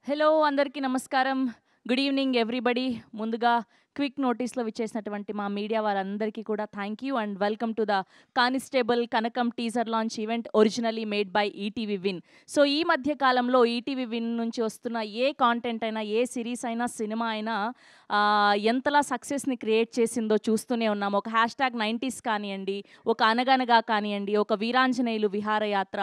Hello అందరికీ నమస్కారం. Good evening everybody. ముందుగా క్విక్ నోటీస్‌లో విచ్చేసినటువంటి మా మీడియా వారందరికీ కూడా thank you and welcome to the constable Kanakam teaser launch event originally made by ETV win. So ఈ మధ్య కాలంలో ఈటీవీ విన్ నుంచి వస్తున్న ఏ కాంటెంట్ అయినా, ఏ సిరీస్ అయినా, సినిమా అయినా ఎంతలా సక్సెస్‌ని క్రియేట్ చేసిందో చూస్తూనే ఉన్నాం. ఒక హ్యాష్‌ట్యాగ్ 90స్ కానియండి, ఒక అనగనగా కానియండి, ఒక వీరాంజనేయులు విహారయాత్ర,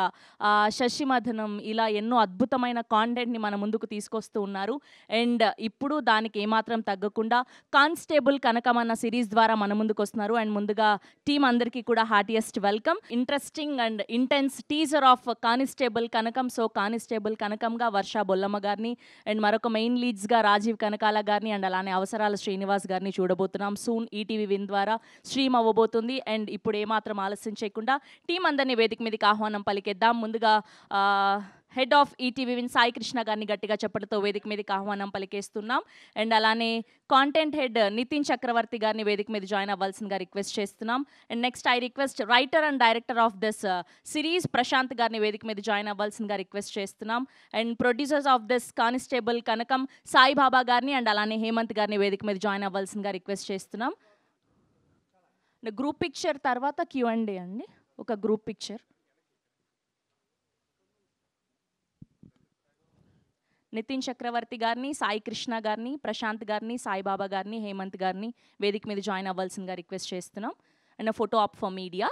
శశిమథనం ఇలా ఎన్నో అద్భుతమైన కాంటెంట్‌ని మన ముందుకు తీసుకొస్తూ ఉన్నారు. అండ్ ఇప్పుడు దానికి ఏమాత్రం తగ్గకుండా కానిస్టేబుల్ కనకం అన్న సిరీస్ ద్వారా మన ముందుకు వస్తున్నారు. అండ్ ముందుగా టీమ్ అందరికీ కూడా heartiest welcome. Interesting and intense teaser of constable Kanakam. So constable కనకంగా వర్ష బొల్లమ్మ గారిని అండ్ మరొక మెయిన్ లీడ్స్గా రాజీవ్ కనకాల గారిని అండ్ అలానే అవసరాల శ్రీనివాస్ గారిని చూడబోతున్నాం. సూన్ ఈటీవీ విన్ ద్వారా స్ట్రీమ్ అవ్వబోతుంది. అండ్ ఇప్పుడు ఏమాత్రం ఆలస్యం చేయకుండా టీం అందరినీ వేదిక మీదకి ఆహ్వానం పలికేద్దాం. ముందుగా head of ETV Win Sai Krishna గారిని గట్టిగా చెప్పడంతో వేదిక మీదకి ఆహ్వానం పలికేస్తున్నాం. అండ్ అలానే కాంటెంట్ హెడ్ నితిన్ చక్రవర్తి గారిని వేదిక మీద జాయిన్ అవ్వాల్సిందిగా రిక్వెస్ట్ చేస్తున్నాం. And next I request writer and director of this series Prashanth గారిని వేదిక మీద జాయిన్ అవ్వాల్సిందిగా రిక్వెస్ట్ చేస్తున్నాం. And producers of this constable Kanakam Saibaba గారిని అండ్ అలానే హేమంత్ గారిని వేదిక మీద జాయిన్ అవ్వాల్సిందిగా రిక్వెస్ట్ చేస్తున్నాం. గ్రూప్ పిక్చర్ తర్వాత Q&A అండి. ఒక గ్రూప్ పిక్చర్. నితిన్ చక్రవర్తి గారిని, సాయి కృష్ణ గారిని, ప్రశాంత్ గారిని, సాయిబాబా గారిని, హేమంత్ గారిని వేదిక మీద జాయిన్ అవ్వాల్సిందిగా రిక్వెస్ట్ చేస్తున్నాం. And photo op for media.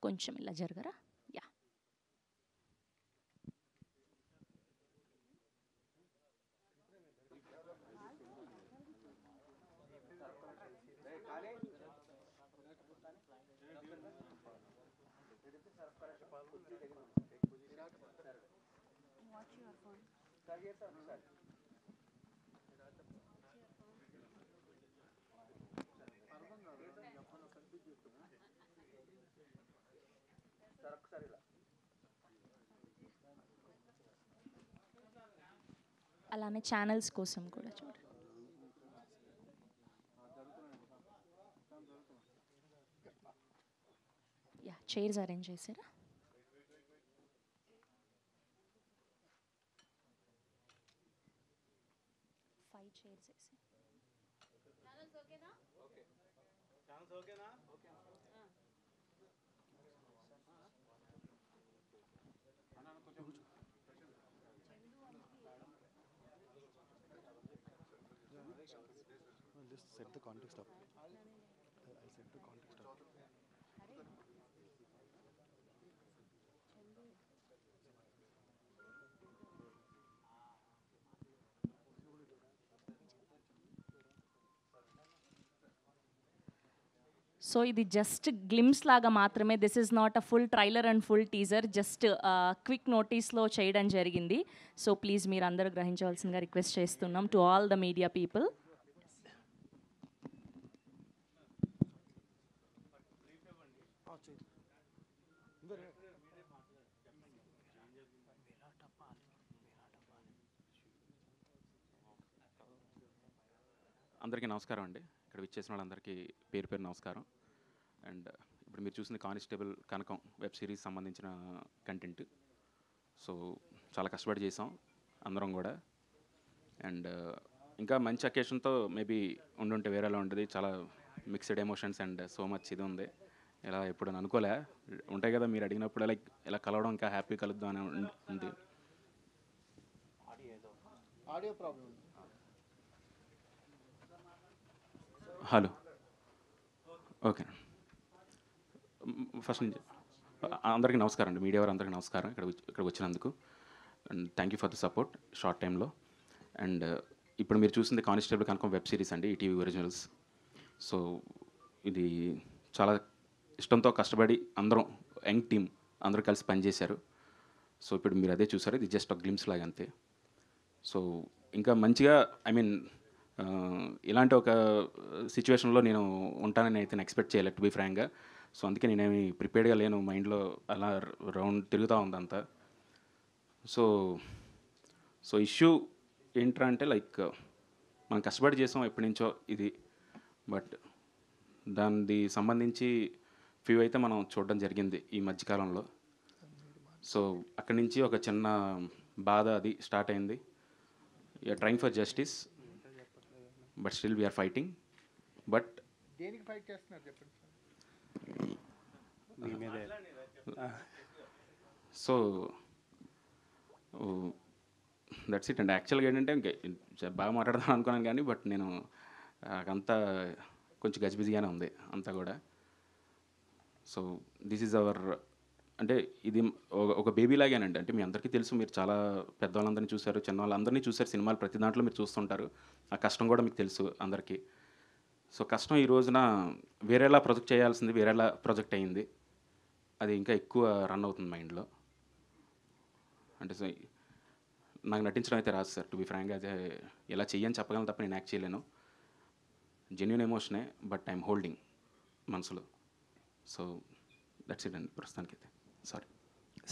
కొంచెం ఇలా జరగరా? యా. అలానే ఛానల్స్ కోసం కూడా చూడండి. యా, చైర్స్ అరేంజ్ చేశారా? ఫైవ్ చైర్స్ వేసి. Just set the context up. I'll set the context up. So ఇది జస్ట్ గ్లిమ్స్ లాగా మాత్రమే. This is not a full trailer and full teaser. Just quick నోటీస్లో చేయడం జరిగింది. సో ప్లీజ్ మీరు అందరూ గ్రహించవలసిందిగా రిక్వెస్ట్ చేస్తున్నాం to all the media people. అందరికీ నమస్కారం అండి. ఇక్కడ విచ్చేసిన వాళ్ళందరికీ పేరు పేరు నమస్కారం. అండ్ ఇప్పుడు మీరు చూసిన కానిస్టేబుల్ కనకం వెబ్ సిరీస్ సంబంధించిన కంటెంట్. సో చాలా కష్టపడి చేసాం అందరం కూడా. అండ్ ఇంకా మంచి అకేషన్తో మేబీ ఉండుంటే వేరేలా ఉండేది. చాలా mixed emotions and so much ఇది ఉంది. ఇలా ఎప్పుడు అనుకోలే ఉంటాయి కదా, మీరు అడిగినప్పుడు లైక్ ఇలా కలవడం ఇంకా హ్యాపీ కలుద్దాం అని ఉంది. Audio problem. Hello, okay. First నుంచి అందరికీ నమస్కారం అండి. మీడియా వారు అందరికీ నమస్కారం ఇక్కడికి వచ్చినందుకు. And thank you for the support short టైంలో. అండ్ ఇప్పుడు మీరు చూసింది కానిస్టేబుల్ కనకం వెబ్ సిరీస్ అండి, ఈటీవీ ఒరిజినల్స్. సో ఇది చాలా ఇష్టంతో కష్టపడి అందరం యంగ్ టీమ్ అందరూ కలిసి పనిచేశారు. సో ఇప్పుడు మీరు అదే చూసారు. ఇది జస్ట్ ఒక గ్లిమ్స్ లాగా అంతే. సో ఇంకా మంచిగా ఇలాంటి ఒక సిచ్యువేషన్లో నేను ఉంటానని అయితే నేను ఎక్స్పెక్ట్ చేయలేదు, టు బీ ఫ్రాంక్గా. సో అందుకే నేనేమి ప్రిపేర్డ్గా లేను. మైండ్లో అలా రౌండ్ తిరుగుతూ ఉందంతా. సో ఇష్యూ ఏంట్రా అంటే లైక్ మనం కష్టపడి చేసాం ఎప్పటి నుంచో ఇది, బట్ దానికి సంబంధించి ఫ్యూ అయితే మనం చూడడం జరిగింది ఈ మధ్యకాలంలో. సో అక్కడి నుంచి ఒక చిన్న బాధ అది స్టార్ట్ అయింది. We're trying for justice, but still we're fighting. బట్ దేనికి ఫైట్ చేస్తున్నారు చెప్పండి సార్. సో దట్స్ ఇట్ అండి. యాక్చువల్గా ఏంటంటే బాగా మాట్లాడదాం అనుకున్నాను కానీ బట్ నేను అంతా కొంచెం గజిబిజిగానే ఉంది అంతా కూడా. సో దిస్ ఈజ్ అవర్, అంటే ఇది ఒక బేబీ లాగానండి. అంటే మీ అందరికీ తెలుసు, మీరు చాలా పెద్దవాళ్ళందరినీ చూశారు, చిన్నవాళ్ళందరినీ చూశారు, సినిమాలు ప్రతి దాంట్లో మీరు చూస్తుంటారు. ఆ కష్టం కూడా మీకు తెలుసు అందరికీ. సో కష్టం ఈ రోజున వేరేలా ప్రొజెక్ట్ చేయాల్సింది వేరేలా ప్రొజెక్ట్ అయ్యింది. అది ఇంకా ఎక్కువ రన్ అవుతుంది మైండ్లో. అంటే సో నాకు నటించడం అయితే రాదు సార్, టు బి ఫ్రాంక్. అయితే ఎలా చెయ్యని చెప్పగలను తప్ప నేను యాక్ట్ చేయలేను. జెన్యున్ ఎమోషనే, బట్ ఐఎమ్ హోల్డింగ్ మనసులో. సో దట్స్ ఇట్ అండి ప్రస్తుతానికి అయితే. సారీ.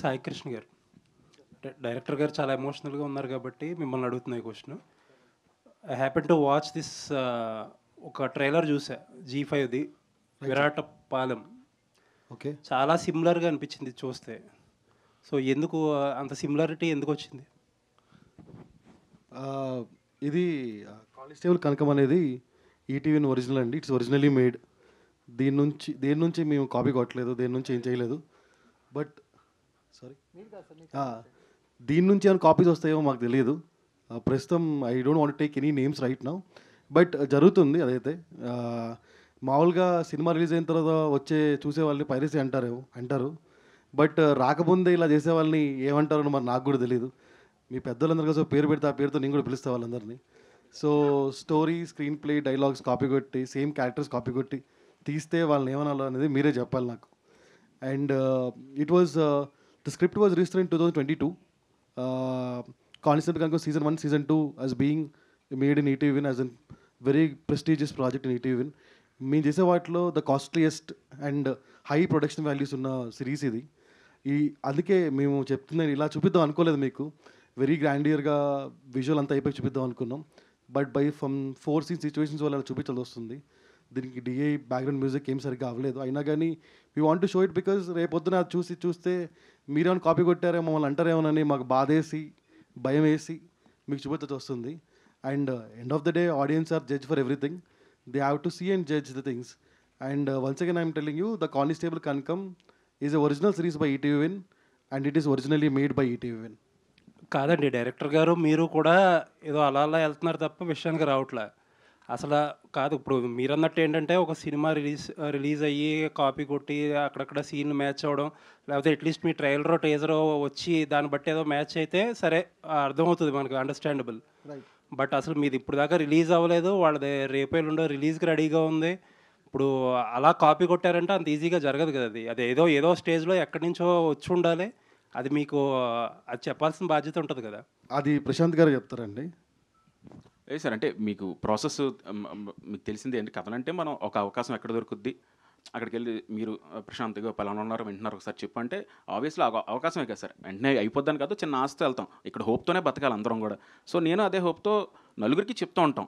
సాయి కృష్ణ గారు, డైరెక్టర్ గారు చాలా ఎమోషనల్గా ఉన్నారు కాబట్టి మిమ్మల్ని అడుగుతున్న ఈ question. I happen to watch this, ఒక ట్రైలర్ చూసా G5ది, విరాట పాలెం. ఓకే, చాలా సిమిలర్గా అనిపించింది చూస్తే. సో ఎందుకు అంత సిమిలారిటీ ఎందుకు వచ్చింది? ఇది కానిస్టేబుల్ కనకం అనేది ఈటీవీ ఒరిజినల్ అండి. It's originally made. దేని నుంచి మేము కాపీ కొట్టలేదు, దేని నుంచి ఏం చేయలేదు. బట్ సారీ, దీని నుంచి ఏమైనా కాపీస్ వస్తాయో మాకు తెలియదు. ప్రస్తుతం I don't want take any names right now. But జరుగుతుంది అదైతే. మామూలుగా సినిమా రిలీజ్ అయిన తర్వాత చూసే వాళ్ళని పైరసీ అంటారు. బట్ రాకముందే ఇలా చేసే వాళ్ళని ఏమంటారో మరి నాకు కూడా తెలియదు. మీ పెద్దలందరూ కోసం పేరు పెడితే ఆ పేరుతో నేను కూడా పిలుస్తా వాళ్ళందరినీ. So story, screen play, dialogues copy కొట్టి, సేమ్ క్యారెక్టర్స్ కాపీ కొట్టి తీస్తే వాళ్ళని ఏమనాలో అనేది మీరే చెప్పాలి నాకు. And it was the script was registered in 2022. Constable కనుక Season 1, Season 2 as being made in ETV as a very prestigious project in ETV. మేము చేసే వాటిలో the costliest and high production values ఉన్న సిరీస్ ఇది. అందుకే మేము చెప్తున్నాను, ఇలా చూపిద్దాం అనుకోలేదు మీకు. వెరీ గ్రాండియర్గా విజువల్ అంతా అయిపోయి చూపిద్దాం అనుకున్నాం. బట్ ఫ్రమ్ 4 scenes సిచ్యువేషన్స్ వల్ల చూపించాల్సి వస్తుంది. దీనికి డిఐ బ్యాక్గ్రౌండ్ మ్యూజిక్ ఏం సరిగ్గా అవ్వలేదు. అయినా కానీ we want to show it because రేపొద్దున చూస్తే మీరేమైనా కాపీ కొట్టారో మమ్మల్ని అంటారేమోనని మాకు బాధేసి, భయం వేసి మీకు చూపించాల్సి వస్తుంది. And end of the day audience are judge for everything. They have to see and judge the things. And once again, I am telling you, The Constable Kankam is a original series by ETV, and it is originally made by ETV. కాదండి, director గారు మీరు కూడా ఏదో అలా అలా వెళ్తున్నారు తప్ప విషయానికి రావట్లే అసలు. కాదు, ఇప్పుడు మీరన్నట్టు ఏంటంటే ఒక సినిమా రిలీజ్ అయ్యి కాపీ కొట్టి అక్కడక్కడ సీన్ మ్యాచ్ అవ్వడం, లేకపోతే అట్లీస్ట్ మీ ట్రైలరో టేజరో వచ్చి దాన్ని బట్టి ఏదో మ్యాచ్ అయితే సరే అర్థమవుతుంది మనకు, అండర్స్టాండబుల్. బట్ అసలు మీది ఇప్పుడు దాకా రిలీజ్ అవ్వలేదు, వాళ్ళది రేపేళ్ళుండో రిలీజ్కి రెడీగా ఉంది. ఇప్పుడు అలా కాపీ కొట్టారంటే అంత ఈజీగా జరగదు కదా. అది ఏదో స్టేజ్లో ఎక్కడి నుంచో వచ్చి ఉండాలి. అది మీకు అది చెప్పాల్సిన బాధ్యత ఉంటుంది కదా. అది ప్రశాంత్ గారు చెప్తారండి. ఏ సార్, అంటే మీకు ప్రాసెస్ మీకు తెలిసింది ఏంటి, కథలంటే మనం ఒక అవకాశం ఎక్కడ దొరుకుద్ది, అక్కడికి వెళ్ళి మీరు ప్రశాంత్గా పలానా ఉన్నారు వింటున్నారు ఒకసారి చెప్పు అంటే ఆబ్వియస్లీ అవకాశమే కదా సార్. వెంటనే అయిపోద్దని కాదు, చిన్న ఆశతో వెళ్తాం. ఇక్కడ హోప్తోనే బతకాలి అందరం కూడా. సో నేను అదే హోప్తో నలుగురికి చెప్తూ ఉంటాం.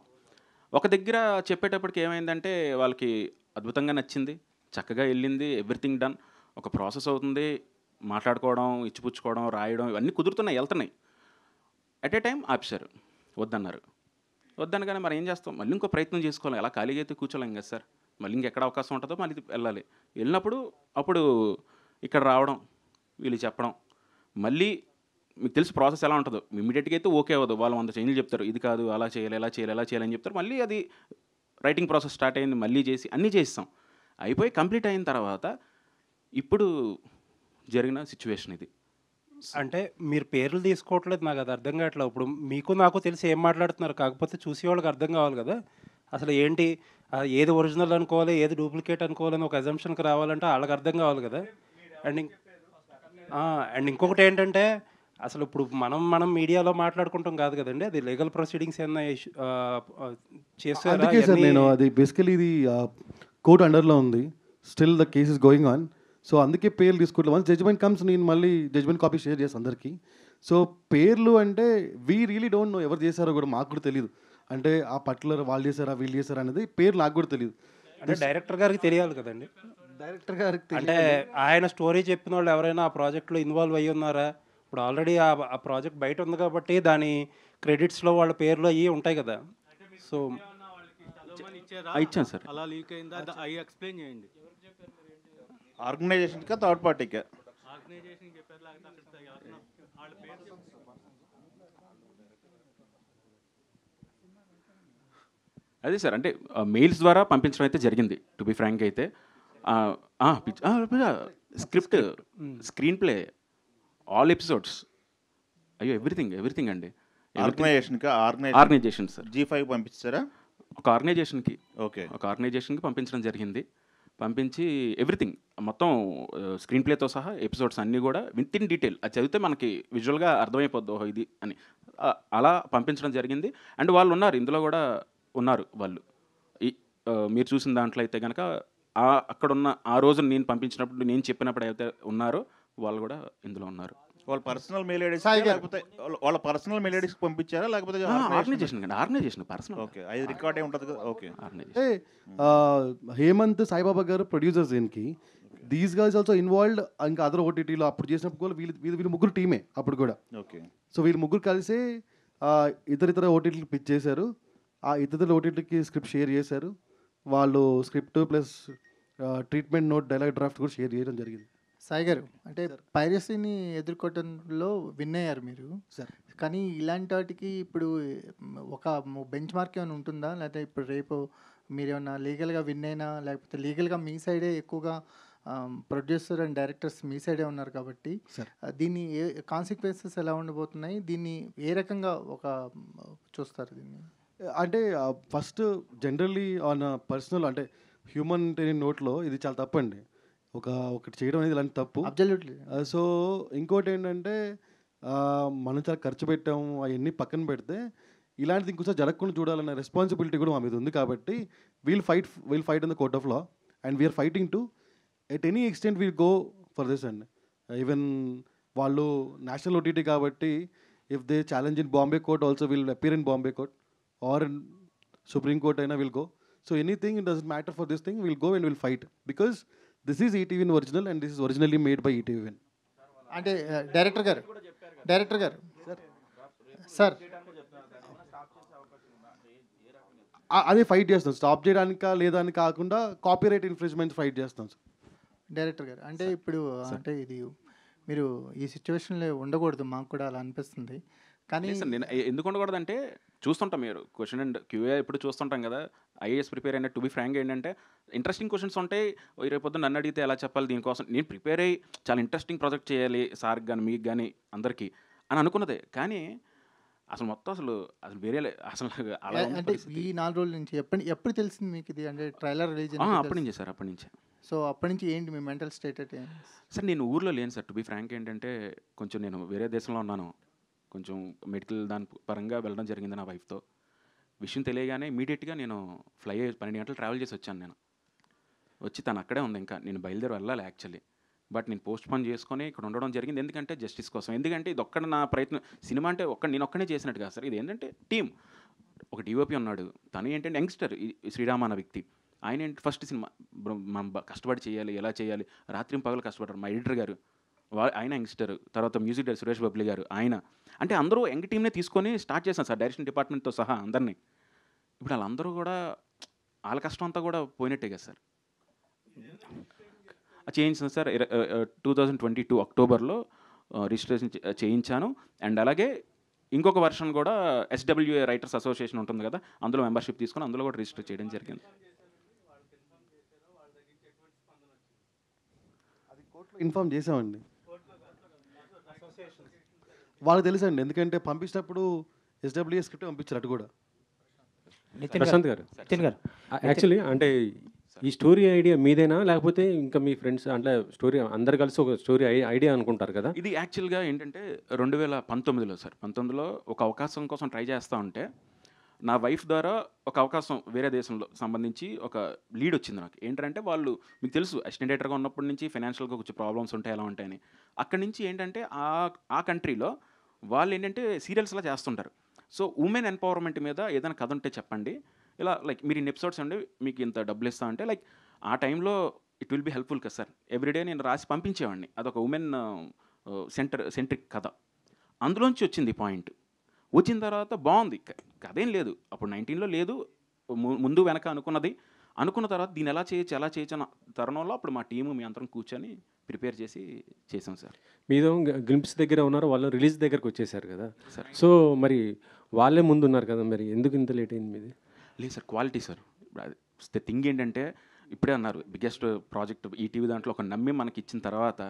ఒక దగ్గర చెప్పేటప్పటికి ఏమైందంటే వాళ్ళకి అద్భుతంగా నచ్చింది, చక్కగా వెళ్ళింది, ఎవ్రీథింగ్ డన్. ఒక ప్రాసెస్ అవుతుంది, మాట్లాడుకోవడం, ఇచ్చిపుచ్చుకోవడం, రాయడం ఇవన్నీ కుదురుతున్నాయి, వెళ్తున్నాయి. అట్ ఏ టైం ఆపేశారు, వద్దనగానే మరి ఏం చేస్తాం, మళ్ళీ ఇంకో ప్రయత్నం చేసుకోవాలి. అలా ఖాళీగా అయితే కూర్చోలేం కదా సార్. మళ్ళీ ఇంకెక్కడ అవకాశం ఉంటుందో మళ్ళీ వెళ్ళాలి. వెళ్ళినప్పుడు అప్పుడు ఇక్కడ రావడం, వీళ్ళు చెప్పడం, మళ్ళీ మీకు తెలిసి ప్రాసెస్ ఎలా ఉంటుందో. ఇమీడియట్గా అయితే ఓకే అవ్వదు, వాళ్ళు 100 చేంజ్లు చెప్తారు, ఇది కాదు అలా చేయాలి, ఎలా చేయాలి, ఎలా చేయాలని చెప్తారు. మళ్ళీ అది రైటింగ్ ప్రాసెస్ స్టార్ట్ అయింది, మళ్ళీ చేసి అన్నీ చేస్తాం. అయిపోయి కంప్లీట్ అయిన తర్వాత ఇప్పుడు జరిగిన సిచ్యువేషన్ ఇది. అంటే మీరు పేర్లు తీసుకోవట్లేదు, నాకు అది అర్థం కావట్లేదు. ఇప్పుడు మీకు నాకు తెలిసి ఏం మాట్లాడుతున్నారు, కాకపోతే చూసే వాళ్ళకి అర్థం కావాలి కదా. అసలు ఏంటి, ఏది ఒరిజినల్ అనుకోవాలి, ఏది డూప్లికేట్ అనుకోవాలని ఒక అజంప్షన్కి రావాలంటే వాళ్ళకి అర్థం కావాలి కదా. అండ్ ఇంకొకటి ఏంటంటే అసలు ఇప్పుడు మనం మీడియాలో మాట్లాడుకుంటాం కాదు కదండి, అది లీగల్ ప్రొసీడింగ్స్ ఏమన్నా చేస్తారా? అందుకే సార్ నేను అది బేసికలీ ఇది కోర్ట్ అండర్లో ఉంది, still the case is going on. So అందుకే పేర్లు తీసుకోవట్లేదు. వన్స్ జడ్జ్మెంట్ కమ్స్ నేను మళ్ళీ జడ్జ్మెంట్ కాపీ షేర్ చేస్తాను అందరికీ. సో పేర్లు అంటే వీ రియలీ డోంట్ నో ఎవరు చేశారో కూడా మాకు కూడా తెలియదు. అంటే ఆ పర్టికులర్ వాళ్ళు చేశారా వీళ్ళు చేశారా అనేది పేరు నాకు కూడా తెలియదు. అంటే డైరెక్టర్ గారికి తెలియాలి కదండి. డైరెక్టర్ గారికి అంటే ఆయన స్టోరీ చెప్పిన వాళ్ళు ఎవరైనా ఆ ప్రాజెక్ట్లో ఇన్వాల్వ్ అయ్యి ఉన్నారా, ఇప్పుడు ఆల్రెడీ ఆ ప్రాజెక్ట్ బయట ఉంది కాబట్టి దాని క్రెడిట్స్లో వాళ్ళ పేర్లు అవి ఉంటాయి కదా. సో ఇచ్చాను సార్. అలా లీక్ అయిందా అవి ఎక్స్ప్లెయిన్ చేయండి. ఆర్గనైజేషన్కా థర్డ్ పార్టీకా? ఆర్గనైజేషన్ చెప్పారు లేకపోతే అక్కడ వాళ్ళ పేరు అదే సార్, అంటే మెయిల్స్ ద్వారా పంపించడం అయితే జరిగింది. టు బి ఫ్రాంక్ అయితే script, screen play, all episodes, అయ్యో ఎవ్రీథింగ్ అండి. ఆర్గనైజేషన్కా? Organisation sir. G5 పంపించారా? ఒక ఆర్గనైజేషన్కి ఓకే. పంపించడం జరిగింది. పంపించి ఎవ్రీథింగ్ మొత్తం స్క్రీన్ ప్లేతో సహా ఎపిసోడ్స్ అన్నీ కూడా విత్ ఇన్ డీటెయిల్ అది చదివితే మనకి విజువల్గా అర్థమైపోద్ది ఓహో ఇది అని. అలా పంపించడం జరిగింది. అండ్ వాళ్ళు ఉన్నారు, ఇందులో కూడా ఉన్నారు వాళ్ళు. ఈ మీరు చూసిన దాంట్లో అయితే కనుక అక్కడున్న ఆ రోజు నేను పంపించినప్పుడు, నేను చెప్పినప్పుడు అయితే ఉన్నారో వాళ్ళు కూడా ఇందులో ఉన్నారు. వాళ్ళ పర్సనల్ మెయిల్ ఐడీస్ లేకపోతే వాళ్ళ పర్సనల్ మెయిల్ ఐడీస్ పంపించారా లేకపోతే ఆర్గనైజేషన్ పర్సనల్. ఓకే, అది రికార్డ్ అయి ఉంటుంది కదా. ఓకే. ఆర్గనైజేషన్. హేమంత్ సాయిబాబా గారు ప్రొడ్యూసర్స్ దీనికి. These guys also involved. ఇంకా అదర్ ఓటీటీలో అప్పుడు చేసినప్పుడు కూడా వీళ్ళు ముగ్గురు టీమే అప్పుడు కూడా. ఓకే. సో వీళ్ళు ముగ్గురు కలిసి ఇతర ఓటీటీకి పిచ్ చేశారు. ఆ ఇతర ఓటీటీకి స్క్రిప్ట్ షేర్ చేశారు. వాళ్ళు script plus treatment note, dialogue draft కూడా షేర్ చేయడం జరిగింది. సాయి గారు, అంటే పైరసీని ఎదుర్కోవటంలో విన్ అయ్యారు మీరు సార్. కానీ ఇలాంటి వాటికి ఇప్పుడు ఒక బెంచ్ మార్క్ ఏమైనా ఉంటుందా? లేకపోతే ఇప్పుడు రేపు మీరేమన్నా లీగల్గా విన్ అయినా, లేకపోతే లీగల్గా మీ సైడే ఎక్కువగా ప్రొడ్యూసర్ అండ్ డైరెక్టర్స్ మీ సైడే ఉన్నారు కాబట్టి దీన్ని కాన్సిక్వెన్సెస్ ఎలా ఉండబోతున్నాయి? దీన్ని ఏ రకంగా చూస్తారు దీన్ని? అంటే ఫస్ట్ జనరల్లీ ఆన్ పర్సనల్, అంటే హ్యూమన్ నోట్లో ఇది చాలా తప్పండి. ఒకటి చేయడం అనేది ఇలాంటి తప్పు. అబ్జల్యూట్లీ. సో ఇంకోటి ఏంటంటే మనం చాలా ఖర్చు పెట్టాము, అవన్నీ పక్కన పెడితే ఇలాంటిది ఇంకోసారి జరగకుండా చూడాలన్న రెస్పాన్సిబిలిటీ కూడా మా మీద ఉంది. కాబట్టి we'll fight in the court of law and we're fighting to at any extent we'll go for this అండి. ఈవెన్ వాళ్ళు నేషనల్ ఓటీటీ కాబట్టి if they challenge in Bombay court also will appear in Bombay court or in supreme court అయినా will go. So anything it doesn't matter for this thing, will go and will fight because this is ETV original and this is originally made by ETV. అంటే director గారు sir అదే fight చేస్తాం. Stop చేయడానికా లేదా అని కాకుండా copyright infringement fight చేస్తాం sir. Director గారు, అంటే ఇప్పుడు అంటే ఇది మీరు ఈ సిచ్యువేషన్లో ఉండకూడదు, మాకు కూడా అలా అనిపిస్తుంది. కానీ నేను ఎందుకు ఉండకూడదంటే చూస్తుంటాం, మీరు క్వశ్చన్ అండ్ క్యూఏ ఇప్పుడు చూస్తుంటాం కదా. ఐఏఎస్ ప్రిపేర్ అయినా టు బి ఫ్రాంక్ ఏంటంటే ఇంట్రెస్టింగ్ క్వశ్చన్స్ ఉంటాయి. రేపొద్దు నన్ను అడిగితే ఎలా చెప్పాలి, దీనికోసం నేను ప్రిపేర్ అయ్యి చాలా ఇంట్రెస్టింగ్ ప్రాజెక్ట్ చేయాలి సార్కి కానీ మీకు కానీ అందరికీ అని అనుకున్నదే. కానీ అసలు మొత్తం అసలు వేరే అసలు అలా అంటే ఈ 4 రోజుల నుంచి ఎప్పుడు తెలిసింది మీకు ఇది? అంటే ట్రైలర్ రిలీజ్ అప్పటి నుంచే సార్, అప్పటి నుంచే. సో అప్పటి నుంచి ఏంటి మీ మెంటల్ స్టేట్ అంటే? సార్ నేను ఊర్లో లేను సార్. టు బి ఫ్రాంక్ ఏంటంటే కొంచెం నేను వేరే దేశంలో ఉన్నాను. కొంచెం మెడికల్ దాని పరంగా వెళ్ళడం జరిగింది నా వైఫ్తో. విషయం తెలియగానే ఇమీడియట్గా నేను ఫ్లై 12 గంటలు ట్రావెల్ చేసి వచ్చాను. నేను వచ్చి తను అక్కడే ఉంది. ఇంకా నేను బయలుదేరి వెళ్ళాలి యాక్చువల్లీ, బట్ నేను పోస్ట్ పోన్ చేసుకొని ఇక్కడ ఉండడం జరిగింది. ఎందుకంటే జస్టిస్ కోసం. ఎందుకంటే ఇది ఒక్కడ నా ప్రయత్నం. సినిమా అంటే నేను ఒక్కనే చేసినట్టు కాదు సార్. ఇది ఏంటంటే టీమ్. ఒక డిఓపి ఉన్నాడు, తను ఏంటంటే యంగ్స్టర్, శ్రీరామ్ అన్న వ్యక్తి. ఆయన ఏంటి ఫస్ట్ సినిమా మనం కష్టపడి చేయాలి, ఎలా చేయాలి, రాత్రి పగలు కష్టపడ్డారు. మా ఎడిటర్ గారు ఆయన యంగ్స్టర్, తర్వాత మ్యూజిక్ డైరెక్టర్ సురేష్ బబ్లి గారు ఆయన. అంటే అందరూ యంగ్ టీమ్నే తీసుకొని స్టార్ట్ చేశాను సార్, డైరెక్షన్ డిపార్ట్మెంట్తో సహా అందరినీ. ఇప్పుడు వాళ్ళందరూ కూడా వాళ్ళ కష్టం అంతా కూడా పోయినట్టే కదా సార్. చేయించాను సార్. 2022 అక్టోబర్లో రిజిస్ట్రేషన్ చేయించాను. అండ్ అలాగే ఇంకొక వర్షన్ కూడా SWA రైటర్స్ అసోసియేషన్ ఉంటుంది కదా, అందులో మెంబర్షిప్ తీసుకొని అందులో కూడా రిజిస్టర్ చేయడం జరిగింది. ఇన్ఫార్మ్ చేసామండి, వాళ్ళకి తెలుసండి. ఎందుకంటే పంపించినప్పుడు SWA స్క్రిప్ట్ పంపించారు అటు కూడా. ప్రశాంత్ గారు, యాక్చువల్లీ అంటే ఈ స్టోరీ ఐడియా మీదేనా లేకపోతే ఇంకా మీ ఫ్రెండ్స్ అంటే స్టోరీ అందరు కలిసి ఒక స్టోరీ ఐడియా అనుకుంటారు కదా? ఇది యాక్చువల్గా ఏంటంటే 2019లో సార్, 19లో ఒక అవకాశం కోసం ట్రై చేస్తూ ఉంటే నా వైఫ్ ద్వారా ఒక అవకాశం వేరే దేశంలో సంబంధించి ఒక లీడ్ వచ్చింది నాకు. ఏంటంటే వాళ్ళు మీకు తెలుసు అసిస్టెంట్ డైరెక్టర్గా ఉన్నప్పటి నుంచి ఫైనాన్షియల్గా కొంచెం ప్రాబ్లమ్స్ ఉంటాయి, ఎలా ఉంటాయని. అక్కడి నుంచి ఏంటంటే ఆ కంట్రీలో వాళ్ళు ఏంటంటే సీరియల్స్లా చేస్తుంటారు. సో ఉమెన్ ఎంపవర్మెంట్ మీద ఏదైనా కథ ఉంటే చెప్పండి, ఇలా లైక్ మీరు ఇన్ని ఎపిసోడ్స్ అండి మీకు ఇంత డబ్బులు ఇస్తా అంటే లైక్ ఆ టైంలో ఇట్ విల్ బి హెల్ప్ఫుల్ కదా సార్. ఎవ్రీడే నేను రాసి పంపించేవాడిని. అదొక ఉమెన్ సెంట్రిక్ కథ. అందులోంచి వచ్చింది పాయింట్. వచ్చిన తర్వాత బాగుంది, కథ ఏం లేదు అప్పుడు 19లో లేదు, ముందు వెనక అనుకున్న తర్వాత దీన్ని ఎలా చేయొచ్చు అన్న తరుణంలో అప్పుడు మా టీము మీ అందరం కూర్చొని ప్రిపేర్ చేసి చేసాం సార్. మీదో గ్లింప్స్ దగ్గర ఉన్నారు, వాళ్ళు రిలీజ్ దగ్గరకు వచ్చేసారు కదా సార్. సో మరి వాళ్ళే ముందు ఉన్నారు కదా, మరి ఎందుకు ఇంత లేట్ అయింది మీది? లేదు sir, quality sir. The thing ఏంటంటే ఇప్పుడే అన్నారు బిగ్గెస్ట్ ప్రాజెక్ట్ ఈటీవీ దాంట్లో ఒక నమ్మి మనకి ఇచ్చిన తర్వాత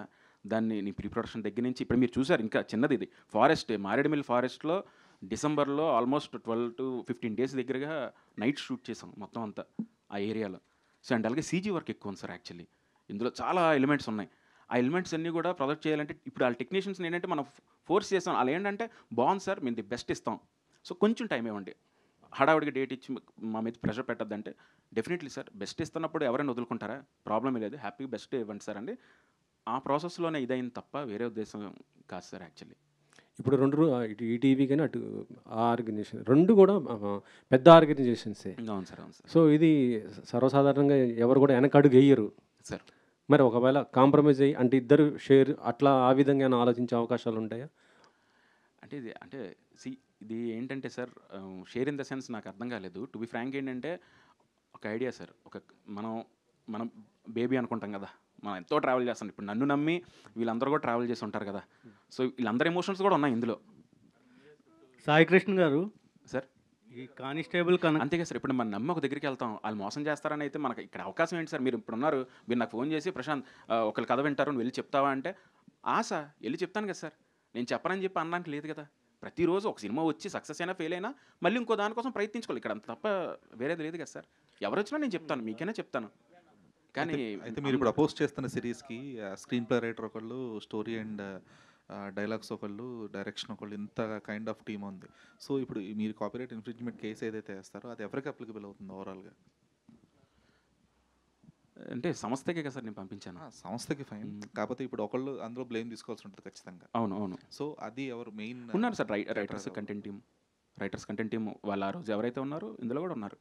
దాన్ని నీ ప్రీ ప్రొడక్షన్ దగ్గర నుంచి ఇప్పుడు మీరు చూసారు, ఇంకా చిన్నది ఇది ఫారెస్ట్, మారేడుమిల్లి ఫారెస్ట్లో డిసెంబర్లో ఆల్మోస్ట్ 12 to 15 days దగ్గరగా నైట్ షూట్ చేసాం మొత్తం అంతా ఆ ఏరియాలో. సో అండ్ అలాగే సీజీ వర్క్ ఎక్కువ ఉంది సార్. యాక్చువల్లీ ఇందులో చాలా ఎలిమెంట్స్ ఉన్నాయి. ఆ ఎలిమెంట్స్ అన్నీ కూడా ప్రొజెక్ట్ చేయాలంటే ఇప్పుడు వాళ్ళ టెక్నీషియన్స్ని ఏంటంటే మనం ఫోర్స్ చేస్తాం, వాళ్ళు ఏంటంటే బాగుంది సార్ మేము ది బెస్ట్ ఇస్తాం, సో కొంచెం టైం ఇవ్వండి, హడావుడికి డేట్ ఇచ్చి మా మీద ప్రెషర్ పెట్టద్దంటే డెఫినెట్లీ సార్ బెస్ట్ ఇస్తున్నప్పుడు ఎవరైనా వదులుకుంటారా, ప్రాబ్లమే లేదు, హ్యాపీగా బెస్ట్ ఇవ్వండి సార్ అండి. ఆ ప్రాసెస్లోనే ఇదైంది తప్ప వేరే ఉద్దేశం కాదు సార్. యాక్చువల్లీ ఇప్పుడు ఇటు ఈటీవీ కానీ అటు ఆ ఆర్గనైజేషన్ రెండు కూడా పెద్ద ఆర్గనైజేషన్సే. అవును సార్, అవును సార్. సో ఇది సర్వసాధారణంగా ఎవరు కూడా వెనక అడుగు వేయరు సార్. మరి ఒకవేళ కాంప్రమైజ్ అయ్యి అంటే ఇద్దరు షేర్ అట్లా ఆ విధంగా ఆలోచించే అవకాశాలు ఉంటాయా? అంటే ఇది ఏంటంటే sir, share in the sense నాకు అర్థం కాలేదు. టు బి ఫ్రాంక్ ఏంటంటే ఒక ఐడియా సార్, మనం బేబీ అనుకుంటాం కదా, మనం ఎంతో ట్రావెల్ చేస్తాం. ఇప్పుడు నన్ను నమ్మి వీళ్ళందరూ కూడా ట్రావెల్ చేసి ఉంటారు కదా, సో వీళ్ళందరి ఎమోషన్స్ కూడా ఉన్నాయి ఇందులో. సాయికృష్ణ గారు సార్ ఈ కానిస్టేబుల్ అంతేగా సార్, ఇప్పుడు మనం నమ్మి ఒక దగ్గరికి వెళ్తాం, వాళ్ళు మోసం చేస్తారని అయితే మనకి ఇక్కడ అవకాశం ఏంటి సార్? మీరు ఇప్పుడు ఉన్నారు, మీరు నాకు ఫోన్ చేసి ప్రశాంత్ ఒకళ్ళు కథ వింటారు నువ్వు వెళ్ళి చెప్తావా అంటే ఆశ వెళ్ళి చెప్తాను కదా సార్. నేను చెప్పనని చెప్పి అనడానికి లేదు కదా. ప్రతిరోజు ఒక సినిమా వచ్చి సక్సెస్ అయినా ఫెయిల్ అయినా మళ్ళీ ఇంకో దానికోసం ప్రయత్నించుకోవాలి, ఇక్కడ అంత తప్ప వేరేది లేదు కదా సార్. ఎవరు వచ్చినా నేను చెప్తాను, మీకైనా చెప్తాను. కానీ అయితే మీరు ఇప్పుడు అపోజ్ చేస్తున్న సిరీస్కి స్క్రీన్ ప్లే రైటర్ ఒకళ్ళు, స్టోరీ అండ్ డైలాగ్స్ ఒకళ్ళు, డైరెక్షన్ ఒకళ్ళు, ఇంత కైండ్ ఆఫ్ టీమ్ ఉంది. సో ఇప్పుడు మీరు కాపీరైట్ ఇన్ఫ్రింజ్మెంట్ కేసు ఏదైతే వేస్తారో అది ఎవరికి అప్లికబుల్ అవుతుంది ఓవరాల్గా? అంటే సంస్థకే కదా సార్ నేను పంపించాను. సంస్థకి ఫైన్, కాకపోతే ఇప్పుడు ఒకళ్ళు అందులో బ్లేమ్ తీసుకోవాల్సి ఉంటుంది ఖచ్చితంగా. అవును. సో అది ఎవరు మెయిన్ ఉన్నారు సార్? రైటర్స్ కంటెంట్ టీమ్ వాళ్ళు ఆ రోజు ఎవరైతే ఉన్నారో ఇందులో కూడా ఉన్నారు.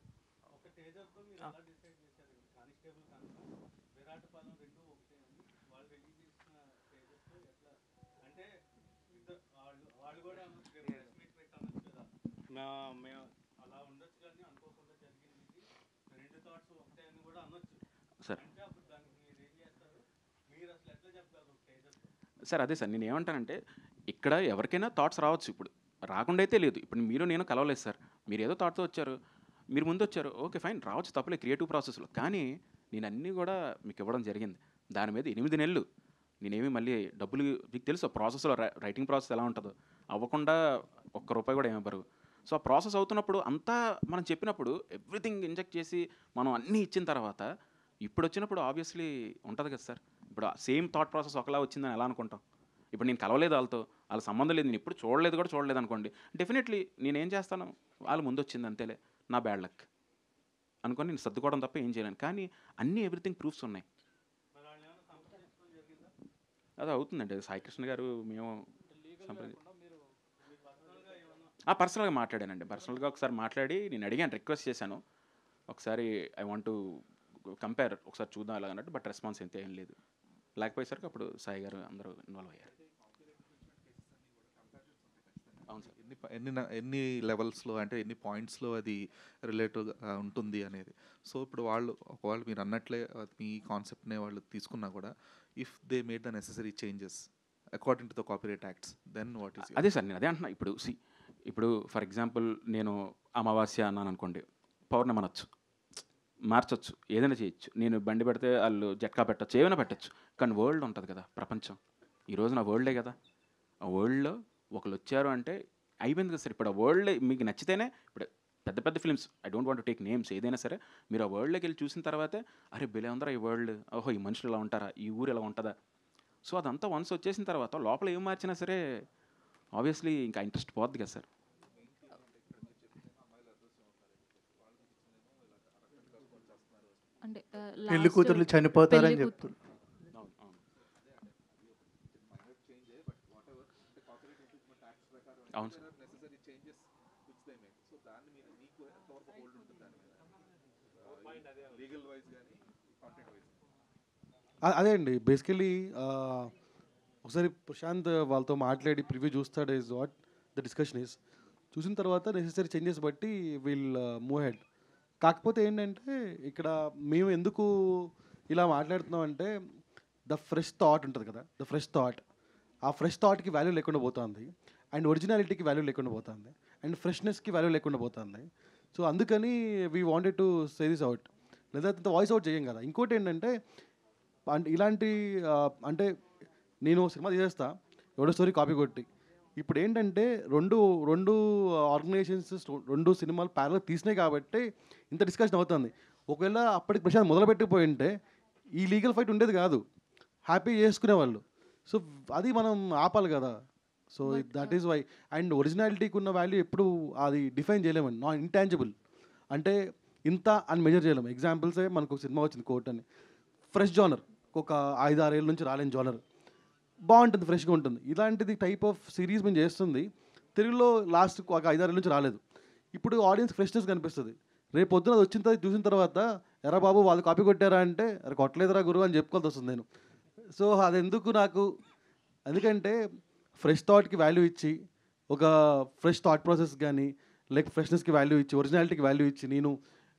సార్ అదే సార్ నేను ఏమంటానంటే ఇక్కడ ఎవరికైనా థాట్స్ రావచ్చు, ఇప్పుడు రాకుండా అయితే లేదు. ఇప్పుడు మీరు నేను కలవలేదు సార్, మీరు ఏదో థాట్తో వచ్చారు, మీరు ముందు వచ్చారు, ఓకే ఫైన్, రావచ్చు తప్పలే క్రియేటివ్ ప్రాసెస్లో. కానీ నేను అన్నీ కూడా మీకు ఇవ్వడం జరిగింది. దాని మీద 8 నెలలు నేనేమి మళ్ళీ డబ్బులు మీకు తెలుసు ప్రాసెస్లో, రైటింగ్ ప్రాసెస్ ఎలా ఉంటుందో, అవ్వకుండా ₹1 కూడా ఏమివ్వరు. సో ఆ ప్రాసెస్ అవుతున్నప్పుడు అంతా మనం చెప్పినప్పుడు ఎవ్రీథింగ్ ఇంజెక్ట్ చేసి మనం అన్నీ ఇచ్చిన తర్వాత ఇప్పుడు వచ్చినప్పుడు ఆబ్వియస్లీ ఉంటుంది కదా సార్. ఇప్పుడు సేమ్ థాట్ ప్రాసెస్ ఒకలా వచ్చిందని ఎలా అనుకుంటాం? ఇప్పుడు నేను కలవలేదు వాళ్ళ సంబంధం లేదు, నేను ఇప్పుడు చూడలేదు అనుకోండి, డెఫినెట్లీ నేనేం చేస్తాను, వాళ్ళు ముందు వచ్చింది అంతేలే, నా బ్యాడ్ లక్ అనుకొని నేను సర్దుకోవడం తప్ప ఏం చేయలేను. కానీ అన్నీ ఎవ్రీథింగ్ ప్రూఫ్స్ ఉన్నాయి. అది అవుతుందండి. సాయికృష్ణ గారు మేము పర్సనల్గా మాట్లాడానండి. పర్సనల్గా ఒకసారి మాట్లాడి నేను అడిగాను, రిక్వెస్ట్ చేశాను, ఒకసారి ఐ వాంట్ టు కంపేర్, ఒకసారి చూద్దాం అలా అన్నట్టు. బట్ రెస్పాన్స్ అయితే ఏం లేదు. లేకపోయేసరికి అప్పుడు సాయి గారు అందరూ ఇన్వాల్వ్ అయ్యారు. అవును సార్. ఎన్ని లెవెల్స్లో అంటే ఎన్ని పాయింట్స్లో అది రిలేటివ్గా ఉంటుంది అనేది. సో ఇప్పుడు ఒకవేళ మీరు అన్నట్లే మీ కాన్సెప్ట్నే వాళ్ళు తీసుకున్నా కూడా, if they made the necessary changes according to the copyright acts, then what is? అదే సార్ నేను అదే అంటున్నా. ఇప్పుడు ఫర్ ఎగ్జాంపుల్ నేను అమావాస్య అన్నాను అనుకోండి, పౌర్ణమి అనొచ్చు, మార్చొచ్చు, ఏదైనా చేయొచ్చు. నేను బండి పెడితే వాళ్ళు జట్కా పెట్టచ్చు, ఏమైనా పెట్టచ్చు. కానీ వరల్డ్ ఉంటుంది కదా, ప్రపంచం. ఈరోజు నా వరల్డే కదా. ఆ వరల్డ్లో ఒకళ్ళు వచ్చారు అంటే అయిపోయింది కదా సార్. ఇప్పుడు ఆ వరల్డ్ మీకు నచ్చితేనే, ఇప్పుడు పెద్ద పెద్ద films, I don't want to take names, ఏదైనా సరే మీరు ఆ వరల్డ్లోకి వెళ్ళి చూసిన తర్వాతే అరే బెలే ఉందరా ఈ వరల్డ్, ఓహో ఈ మనుషులు ఇలా ఉంటారా, ఈ ఊరు ఇలా ఉంటుందా. సో అదంతా వన్స్ వచ్చేసిన తర్వాత లోపల ఏం మార్చినా సరే ఆబ్వియస్లీ ఇంకా ఇంట్రెస్ట్ పోద్ది కదా సార్. అంటే పెళ్లి కూతుర్లు చనిపోతారని చెప్తున్నారు. అవును సార్. అదే అండి బేసికలీ ఒకసారి ప్రశాంత్ వాళ్ళతో మాట్లాడి ప్రివ్యూ చూస్తాడు is what the discussion is. చూసిన తర్వాత నెసెసరీ చేంజెస్ బట్టి విల్ మూవ్ హెడ్. కాకపోతే ఏంటంటే ఇక్కడ మేము ఎందుకు ఇలా మాట్లాడుతున్నాం అంటే ద ఫ్రెష్ థాట్ ఉంటుంది కదా, ద ఫ్రెష్ థాట్, ఆ ఫ్రెష్ థాట్కి వాల్యూ లేకుండా పోతుంది, అండ్ ఒరిజినాలిటీకి వాల్యూ లేకుండా పోతుంది, అండ్ ఫ్రెష్నెస్కి వాల్యూ లేకుండా పోతుంది. సో అందుకని we wanted to say this out, లేదా వాయిస్ అవుట్ చేయం కదా. ఇంకోటి ఏంటంటే అంటే ఇలాంటి అంటే నేను సినిమా తీసేస్తా ఎవడో స్టోరీ కాపీ కొట్టి, ఇప్పుడు ఏంటంటే రెండు ఆర్గనైజేషన్స్ రెండు సినిమాలు ప్యారల్ తీసినాయి కాబట్టి ఇంత డిస్కషన్ అవుతుంది. ఒకవేళ అప్పటికి ప్రశాంత్ మొదలుపెట్టిపోయి ఉంటే ఈ లీగల్ ఫైట్ ఉండేది కాదు, హ్యాపీ చేసుకునేవాళ్ళు. సో అది మనం ఆపాలి కదా. So that is why. And ఒరిజినాలిటీకి ఉన్న వాల్యూ ఎప్పుడు అది డిఫైన్ చేయలేమండి, నాట్ ఇంటాంజిబుల్ అంటే ఇంత అని మెజర్ చేయలేము. ఎగ్జాంపుల్సే మనకు ఒక సినిమా వచ్చింది కోర్ట్ అని, ఫ్రెష్ జానర్, ఒక 5-6 ఏళ్ళ నుంచి రాలేని జానర్, బాగుంటుంది, ఫ్రెష్గా ఉంటుంది. ఇలాంటిది టైప్ ఆఫ్ సిరీస్ మేము చేస్తుంది తెలుగులో లాస్ట్ ఒక 5-6 ఏళ్ళ నుంచి రాలేదు. ఇప్పుడు ఆడియన్స్ ఫ్రెష్నెస్ కనిపిస్తుంది. రేపు పొద్దున అది వచ్చిన తర్వాత చూసిన తర్వాత ఎరా బాబు వాళ్ళు కాపీ కొట్టారా అంటే అరే కొట్టలేదురా గురువు అని చెప్పుకోవాల్సి వస్తుంది నేను. సో అది ఎందుకు నాకు, ఎందుకంటే ఫ్రెష్ థాట్కి వాల్యూ ఇచ్చి, ఒక ఫ్రెష్ థాట్ ప్రాసెస్ కానీ లైక్ ఫ్రెష్నెస్కి వాల్యూ ఇచ్చి, ఒరిజినాలిటీకి వాల్యూ ఇచ్చి నేను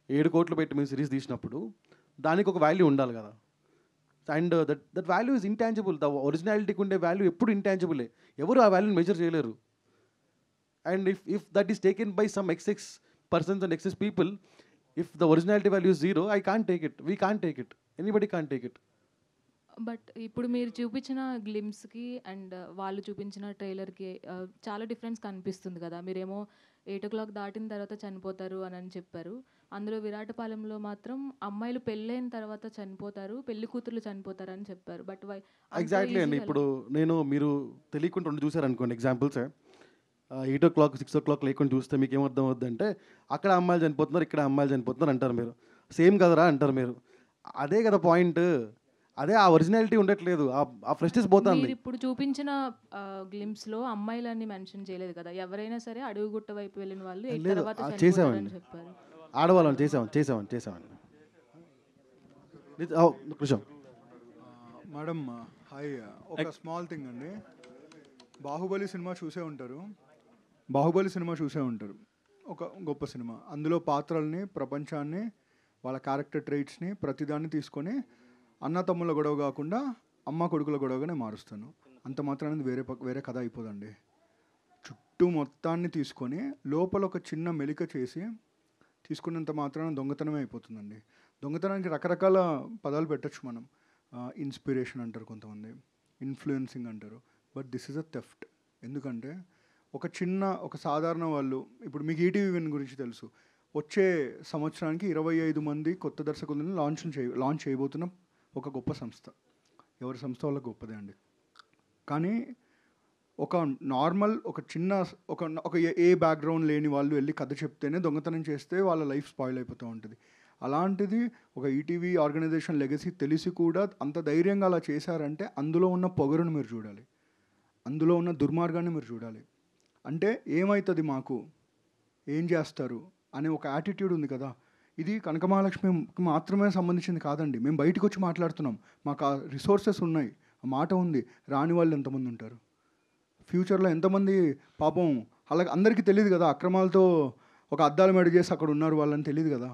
7 కోట్లు పెట్టి మేము సిరీస్ తీసినప్పుడు దానికి ఒక వాల్యూ ఉండాలి కదా. And that value is intangible. The ఒరిజినాలిటీకి ఉండే వాల్యూ ఎప్పుడు ఇంటాంజిబులే, ఎవరు ఆ వాల్యూని మెజర్ చేయలేరు. And if that is taken by some excess persons and excess people, if the originality value is 0, I can't take it, we can't take it, anybody can't take it. But ఇప్పుడు మీరు చూపించిన గ్లిమ్స్కి and వాళ్ళు చూపించిన ట్రైలర్కి చాలా difference కనిపిస్తుంది కదా. మీరేమో 8 o'clock దాటిన తర్వాత చనిపోతారు అని చెప్పారు. అందులో విరాటపాలెంలో మాత్రం అమ్మాయిలు పెళ్ళైన తర్వాత చనిపోతారు, పెళ్లి కూతుర్లు చనిపోతారు అని చెప్పారు. బట్ ఎగ్జాక్ట్లీ అండి. ఇప్పుడు మీరు తెలియకుండా 2 చూసారనుకోండి ఎగ్జాంపుల్స్, 8 o'clock 6 o'clock లేకుండా చూస్తే మీకు ఏమర్థం అవుద్దంటే అక్కడ అమ్మాయిలు చనిపోతున్నారు, ఇక్కడ అమ్మాయిలు చనిపోతున్నారు అంటారు మీరు. సేమ్ కదరా అంటారు మీరు. అదే కదా పాయింట్, అదే ఆ ఒరిజినాలిటీ ఉండట్లేదు, ఆ ఫ్రెష్నెస్ పోతుంది. మీరు ఇప్పుడు చూపించిన గ్లిమ్స్లో అమ్మాయిలని మెన్షన్ చేయలేదు కదా. ఎవరైనా సరే అడుగుగుట్ట వైపు వెళ్ళిన వాళ్ళు తర్వాత చనిపోతారని చెప్పారు. ఆడవాళ్ళని చేసామండి. కృష్ణ మేడం హాయ్, ఒక స్మాల్ థింగ్ అండి. బాహుబలి సినిమా చూసే ఉంటారు. ఒక గొప్ప సినిమా. అందులో పాత్రల్ని, ప్రపంచాన్ని, వాళ్ళ క్యారెక్టర్ ట్రైట్స్ని ప్రతిదాన్ని తీసుకొని అన్న తమ్ముళ్ళ గొడవ కాకుండా అమ్మ కొడుకుల గొడవగానే మారుస్తాను. అంత మాత్రాన్ని వేరే కథ అయిపోదండి. చుట్టూ మొత్తాన్ని తీసుకొని లోపల ఒక చిన్న మెలిక చేసి తీసుకున్నంత మాత్రాన దొంగతనమే అయిపోతుందండి. దొంగతనానికి రకరకాల పదాలు పెట్టచ్చు మనం. ఇన్స్పిరేషన్ అంటారు కొంతమంది, ఇన్ఫ్లుయెన్సింగ్ అంటారు. But this is a theft. ఎందుకంటే ఒక సాధారణ వాళ్ళు, ఇప్పుడు మీకు ఈటీవీ విన్ గురించి తెలుసు, వచ్చే సంవత్సరానికి 25 మంది కొత్త దర్శకులను లాంచ్ చేయబోతున్న ఒక గొప్ప సంస్థ. ఎవరి సంస్థ వాళ్ళకి గొప్పదే అండి. కానీ ఒక నార్మల్ ఒక ఏ బ్యాక్గ్రౌండ్ లేని వాళ్ళు వెళ్ళి కథ చెప్తేనే దొంగతనం చేస్తే వాళ్ళ లైఫ్ స్పాయిల్ అయిపోతూ ఉంటుంది. అలాంటిది ఒక ఈటీవీ ఆర్గనైజేషన్ లెగసీ తెలిసి కూడా అంత ధైర్యంగా అలా చేశారంటే అందులో ఉన్న పొగరును మీరు చూడాలి, అందులో ఉన్న దుర్మార్గాన్ని మీరు చూడాలి. అంటే ఏమవుతుంది, మాకు ఏం చేస్తారు అనే ఒక యాటిట్యూడ్ ఉంది కదా. ఇది కనకమహాలక్ష్మికి మాత్రమే సంబంధించింది కాదండి. మేము బయటకు వచ్చి మాట్లాడుతున్నాం, మాకు ఆ రిసోర్సెస్ ఉన్నాయి, ఆ మాట ఉంది. రాని వాళ్ళు ఎంతమంది ఉంటారు ఫ్యూచర్లో? ఎంతమంది పాపం అలాగే అందరికీ తెలియదు కదా. అక్రమాలతో ఒక అద్దాల మెడ చేసి అక్కడ ఉన్నారు వాళ్ళని తెలియదు కదా.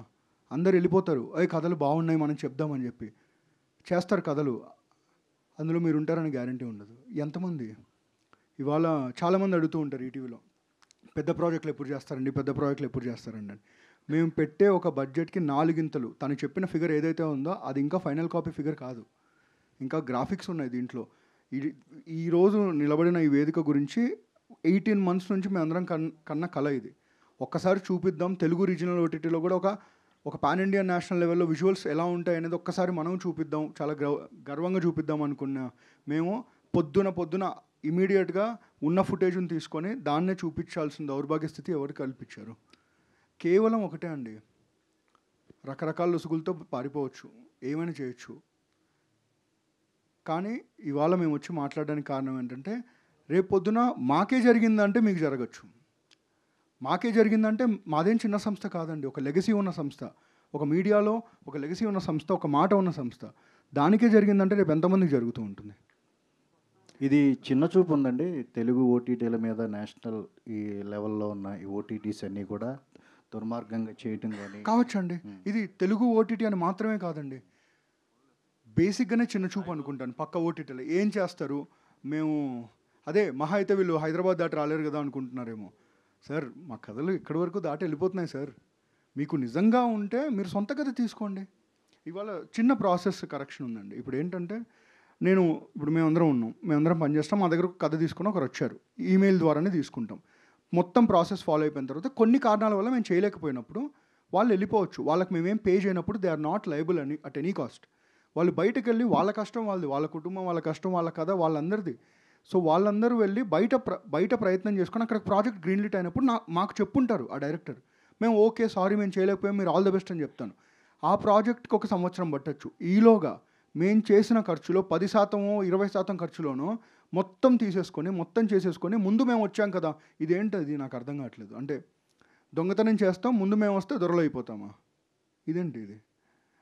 అందరు వెళ్ళిపోతారు, అవి కథలు బాగున్నాయి మనం చెప్దామని చెప్పి చేస్తారు కథలు. అందులో మీరు ఉంటారని గ్యారంటీ ఉండదు. ఎంతమంది ఇవాళ చాలామంది అడుగుతూ ఉంటారు ఈటీవీలో, పెద్ద ప్రాజెక్టులు ఎప్పుడు చేస్తారండి అని. మేము పెట్టే ఒక బడ్జెట్కి 4 ఇంతలు తను చెప్పిన ఫిగర్ ఏదైతే ఉందో అది ఇంకా ఫైనల్ కాపీ ఫిగర్ కాదు, ఇంకా గ్రాఫిక్స్ ఉన్నాయి దీంట్లో. ఈరోజు నిలబడిన ఈ వేదిక గురించి 18 months నుంచి మేము అందరం కన్న కళ ఇది. ఒక్కసారి చూపిద్దాం, తెలుగు రీజనల్ ఓటీటీలో కూడా ఒక పాన్ ఇండియా నేషనల్ లెవెల్లో విజువల్స్ ఎలా ఉంటాయి అనేది ఒక్కసారి మనం చూపిద్దాం, చాలా గర్వంగా చూపిద్దాం అనుకున్నా. మేము పొద్దున ఇమీడియట్గా ఉన్న ఫుటేజ్ని తీసుకొని దాన్నే చూపించాల్సిన దౌర్భాగ్య స్థితి ఎవరు కల్పించారు? కేవలం ఒకటే అండి, రకరకాల లొసుగులతో పారిపోవచ్చు, ఏమైనా చేయొచ్చు. కానీ ఇవాళ మేము వచ్చి మాట్లాడడానికి కారణం ఏంటంటే రేపు పొద్దున మాకే జరిగిందంటే మీకు జరగచ్చు. మాకే జరిగిందంటే మాదేం చిన్న సంస్థ కాదండి, ఒక లెగసీ ఉన్న సంస్థ, ఒక మీడియాలో ఒక లెగసీ ఉన్న సంస్థ, ఒక మాట ఉన్న సంస్థ. దానికే జరిగిందంటే రేపు ఎంతమందికి జరుగుతూ ఉంటుంది? ఇది చిన్న చూపు ఉందండి. తెలుగు ఓటీటీల మీద నేషనల్ ఈ లెవెల్లో ఉన్న ఈ ఓటీటీస్ అన్నీ కూడా దుర్మార్గంగా చేయటం కానీ కావచ్చండి. ఇది తెలుగు ఓటీటీ అని మాత్రమే కాదండి, బేసిక్గానే చిన్న చూపు అనుకుంటాను. పక్క ఓటీటీలో ఏం చేస్తారు, మేము అదే మహా అయితే వీళ్ళు హైదరాబాద్ దాటి రాలేరు కదా అనుకుంటున్నారేమో. సార్ మా కథలు ఇక్కడి వరకు దాటి వెళ్ళిపోతున్నాయి సార్. మీకు నిజంగా ఉంటే మీరు సొంత కథ తీసుకోండి. ఇవాళ చిన్న ప్రాసెస్ కరెక్షన్ ఉందండి. ఇప్పుడు ఏంటంటే ఇప్పుడు మేమందరం ఉన్నాం, మేమందరం పనిచేస్తాం, మా దగ్గర ఒక కథ తీసుకుని ఒకరు వచ్చారు, ఈమెయిల్ ద్వారానే తీసుకుంటాం. మొత్తం ప్రాసెస్ ఫాలో అయిపోయిన తర్వాత కొన్ని కారణాల వల్ల మేము చేయలేకపోయినప్పుడు వాళ్ళు వెళ్ళిపోవచ్చు. వాళ్ళకి మేమేం పే చేయనప్పుడు they are not liable at any cost. వాళ్ళు బయటకు వెళ్ళి వాళ్ళ కష్టం వాళ్ళది, వాళ్ళ కుటుంబం వాళ్ళ కష్టం, వాళ్ళ కథ వాళ్ళందరిది. సో వాళ్ళందరూ వెళ్ళి బయట ప్రయత్నం చేసుకొని అక్కడ ప్రాజెక్ట్ గ్రీన్లిట్ అయినప్పుడు మాకు చెప్పుంటారు ఆ డైరెక్టర్, మేము ఓకే సారీ మేము చేయలేకపోయాం, మీరు ఆల్ ద బెస్ట్ అని చెప్తాను. ఆ ప్రాజెక్ట్కి 1 సంవత్సరం పట్టచ్చు. ఈలోగా మేము చేసిన ఖర్చులో 10% 20% ఖర్చులోనో మొత్తం తీసేసుకొని మొత్తం చేసేసుకొని ముందు మేము వచ్చాం కదా, ఇదేంటది నాకు అర్థం కావట్లేదు. అంటే దొంగతనం చేస్తాం, ముందు మేము వస్తే దొరలు అయిపోతామా? ఇదేంటి ఇది?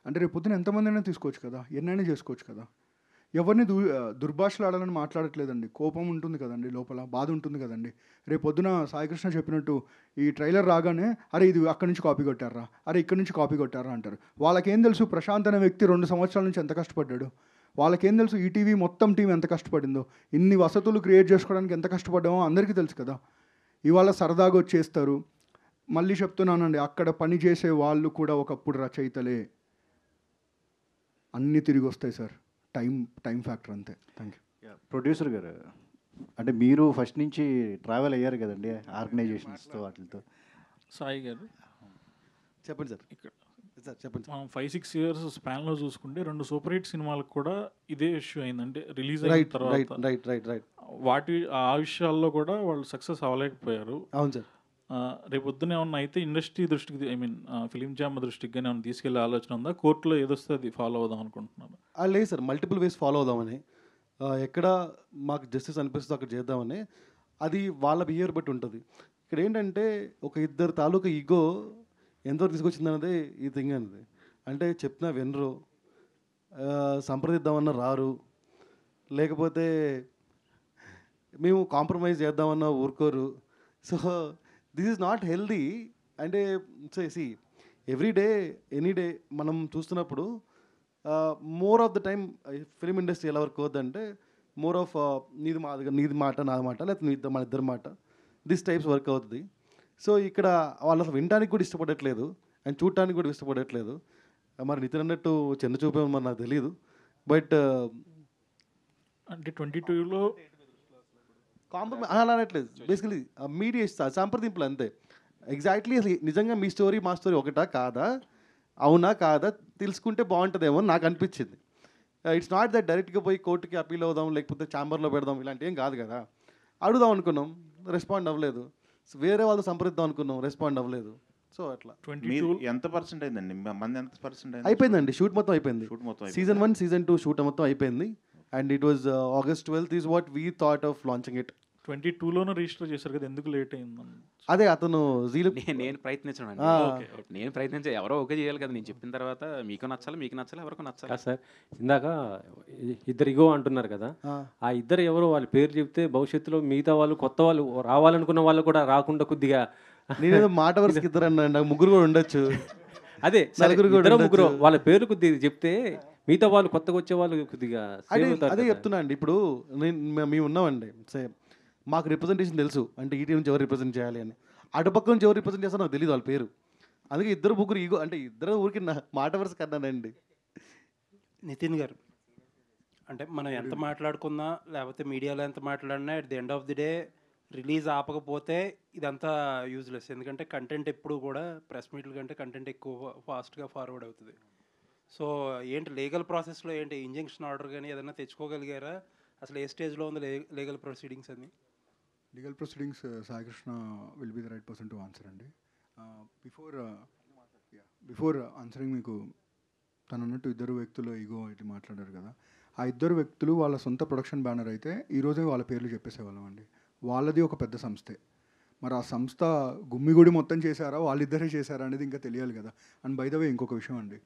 అంటే రేపు పొద్దున ఎంతమంది అయినా తీసుకోవచ్చు కదా, ఎన్నైనా చేసుకోవచ్చు కదా. ఎవరిని దుర్భాషలు ఆడాలని మాట్లాడట్లేదండి. కోపం ఉంటుంది కదండి, లోపల బాధ ఉంటుంది కదండి. రేపు పొద్దున సాయికృష్ణ చెప్పినట్టు ఈ ట్రైలర్ రాగానే అరే ఇది అక్కడి నుంచి కాపీ కొట్టారా, అరే ఇక్కడి నుంచి కాపీ కొట్టారా అంటారు. వాళ్ళకేం తెలుసు ప్రశాంత్ అనే వ్యక్తి 2 సంవత్సరాల నుంచి ఎంత కష్టపడ్డాడు, వాళ్ళకేం తెలుసు ఈటీవీ మొత్తం టీం ఎంత కష్టపడిందో, ఇన్ని వసతులు క్రియేట్ చేసుకోవడానికి ఎంత కష్టపడ్డామో అందరికీ తెలుసు కదా. ఇవాళ సరదాగా వచ్చేస్తారు. మళ్ళీ చెప్తున్నానండి, అక్కడ పని చేసే వాళ్ళు కూడా ఒకప్పుడు రచయితలే. అన్నీ తిరిగి వస్తాయి సార్, టైం ఫ్యాక్టర్ అంతే. Thank you. ప్రొడ్యూసర్ గారు, అంటే మీరు ఫస్ట్ నుంచి ట్రావెల్ అయ్యారు కదండి ఆర్గనైజేషన్స్తో వాటితో. సాయి గారు చెప్పండి సార్. ఇక్కడ సార్ చెప్పండి. మనం 5-6 years స్పాన్లో చూసుకుంటే 2 సూపర్ హిట్ సినిమాలకు కూడా ఇదే ఇష్యూ అయిందంటే రిలీజ్ అయిన తర్వాత ఆ విషయాల్లో కూడా వాళ్ళు సక్సెస్ అవ్వలేకపోయారు. అవును సార్. రేపు పొద్దున ఏమన్నా అయితే ఇండస్ట్రీ దృష్టికి ఫిలిం జామ్ దృష్టికి కానీ ఏమైనా తీసుకెళ్లే ఆలోచన ఉందా? కోర్టులో ఏదొస్తే అది ఫాలో అవుదాం అనుకుంటున్నాను. లేదు సార్, మల్టిపుల్ వేస్ ఫాలో అవుదామని, ఎక్కడ మాకు జస్టిస్ అనిపిస్తుందో అక్కడ చేద్దామని. అది వాళ్ళ బిహేవియర్ బట్టి ఉంటుంది. ఇక్కడ ఏంటంటే ఒక ఇద్దరు తాలూకా ఈగో ఎంతవరకు తీసుకొచ్చిందన్నదే ఈ థింగ్ అనేది. అంటే చెప్పినా వినరు, సంప్రదిద్దామన్నా రారు, లేకపోతే మేము కాంప్రమైజ్ చేద్దామన్నా ఊరుకోరు. So this is not healthy. అంటే see every day any day మనం చూస్తున్నప్పుడు more of the time film industry ఎలా వర్క్ అవుతుందంటే మోర్ ఆఫ్ నీది మాట నాది మాట, లేకపోతే మన ఇద్దరి మాట, దిస్ టైప్స్ వర్క్ అవుతుంది. సో ఇక్కడ వాళ్ళు అసలు వినడానికి కూడా ఇష్టపడట్లేదు అండ్ చూడటానికి కూడా ఇష్టపడట్లేదు. మరి నితిన్ అన్నట్టు చిన్న చూపేమో మరి నాకు తెలియదు. బట్ అంటే 22లో కాంప్రమైజ్ అలా అనట్లేదు. బేసికలీ మీడియేషన్ సంప్రదింపులు అంతే. ఎగ్జాక్ట్లీ అసలు నిజంగా మీ స్టోరీ మా స్టోరీ ఒకటా కాదా, అవునా కాదా తెలుసుకుంటే బాగుంటుందేమో అని నాకు అనిపించింది. ఇట్స్ నాట్ దట్ డైరెక్ట్గా పోయి కోర్టుకి అప్పీల్ అవుదాం లేకపోతే ఛాంబర్లో పెడదాం ఇలాంటివి ఏం కాదు కదా. అడుగుదాం అనుకున్నాం, రెస్పాండ్ అవ్వలేదు. వేరే వాళ్ళు సంప్రదిద్దాం అనుకున్నాం, రెస్పాండ్ అవ్వలేదు. సో అట్లా. ఎంత పర్సెంట్ అయిందండి? మంది ఎంత పర్సెంట్ అయిపోయిందండి? షూట్ మొత్తం అయిపోయింది. సీజన్ 1 సీజన్ 2 షూట్ మొత్తం అయిపోయింది. And it was August 12th is what we thought of launching it. 22లోనే రిజిస్టర్ చేశారు కదా, ఎందుకు లేట్ అయింది? అదే అతను నేను ప్రయత్నించాను. నేను ప్రయత్నించా, ఎవరో ఓకే చేయాలి కదా. నేను చెప్పిన తర్వాత మీకు నచ్చాలి, మీకు నచ్చాలి, ఎవరికి నచ్చాలి సార్. ఇందాక ఇద్దరు ఇగో అంటున్నారు కదా, ఆ ఇద్దరు ఎవరో వాళ్ళ పేరు చెప్తే భవిష్యత్తులో మిగతా వాళ్ళు కొత్త వాళ్ళు రావాలనుకున్న వాళ్ళు కూడా రాకుండా కొద్దిగా నేను మాట వరుసకి ఇద్దరు అన్నా, ముగ్గురు కూడా ఉండొచ్చు. అదే ఇద్దరు ముగ్గురు వాళ్ళ పేరు కొద్దిగా చెప్తే మిగతా వాళ్ళు కొత్తగా వచ్చే వాళ్ళు కొద్దిగా అదే చెప్తున్నా అండి. ఇప్పుడు మేము ఉన్నామండి, మాకు రిప్రజెంటేషన్ తెలుసు అంటే ఈటీ నుంచి ఎవరు రిప్రజెంట్ చేయాలి అని, అటుపక్క నుంచి ఎవరు రిప్రజెంట్ చేస్తారో నాకు తెలియదు వాళ్ళ పేరు. అందుకే ఇద్దరు ముగ్గురు ఈగో అంటే ఇద్దరు ఊరికి మాట వరుస కన్నానండి. నితిన్ గారు, అంటే మనం ఎంత మాట్లాడుకున్నా లేకపోతే మీడియాలో ఎంత మాట్లాడినా at the end of the day release ఆపకపోతే ఇదంతా యూజ్లెస్. ఎందుకంటే కంటెంట్ ఎప్పుడు కూడా ప్రెస్ మీట్ల కంటే కంటెంట్ ఎక్కువ ఫాస్ట్గా ఫార్వర్డ్ అవుతుంది. సో ఏంటి లీగల్ ప్రాసెస్లో ఏంటి ఇంజంక్షన్ ఆర్డర్ కానీ ఏదైనా తెచ్చుకోగలిగారా? అసలు ఏ స్టేజ్లో ఉంది లీగల్ ప్రొసీడింగ్స్ అని? Legal proceedings Saikrishna will be the right person to answer అండి. బిఫోర్ ఆన్సరింగ్ మీకు తను అన్నట్టు ఇద్దరు వ్యక్తులు ఈగో ఇటు మాట్లాడారు కదా, ఆ ఇద్దరు వ్యక్తులు వాళ్ళ సొంత ప్రొడక్షన్ బ్యానర్ అయితే ఈరోజే వాళ్ళ పేర్లు చెప్పేసేవాళ్ళం అండి. వాళ్ళది ఒక పెద్ద సంస్థే. మరి ఆ సంస్థ గుమ్మిగుడి మొత్తం చేశారా, వాళ్ళిద్దరే చేశారా అనేది ఇంకా తెలియాలి కదా. అండ్ బై ద వే ఇంకొక విషయం అండి,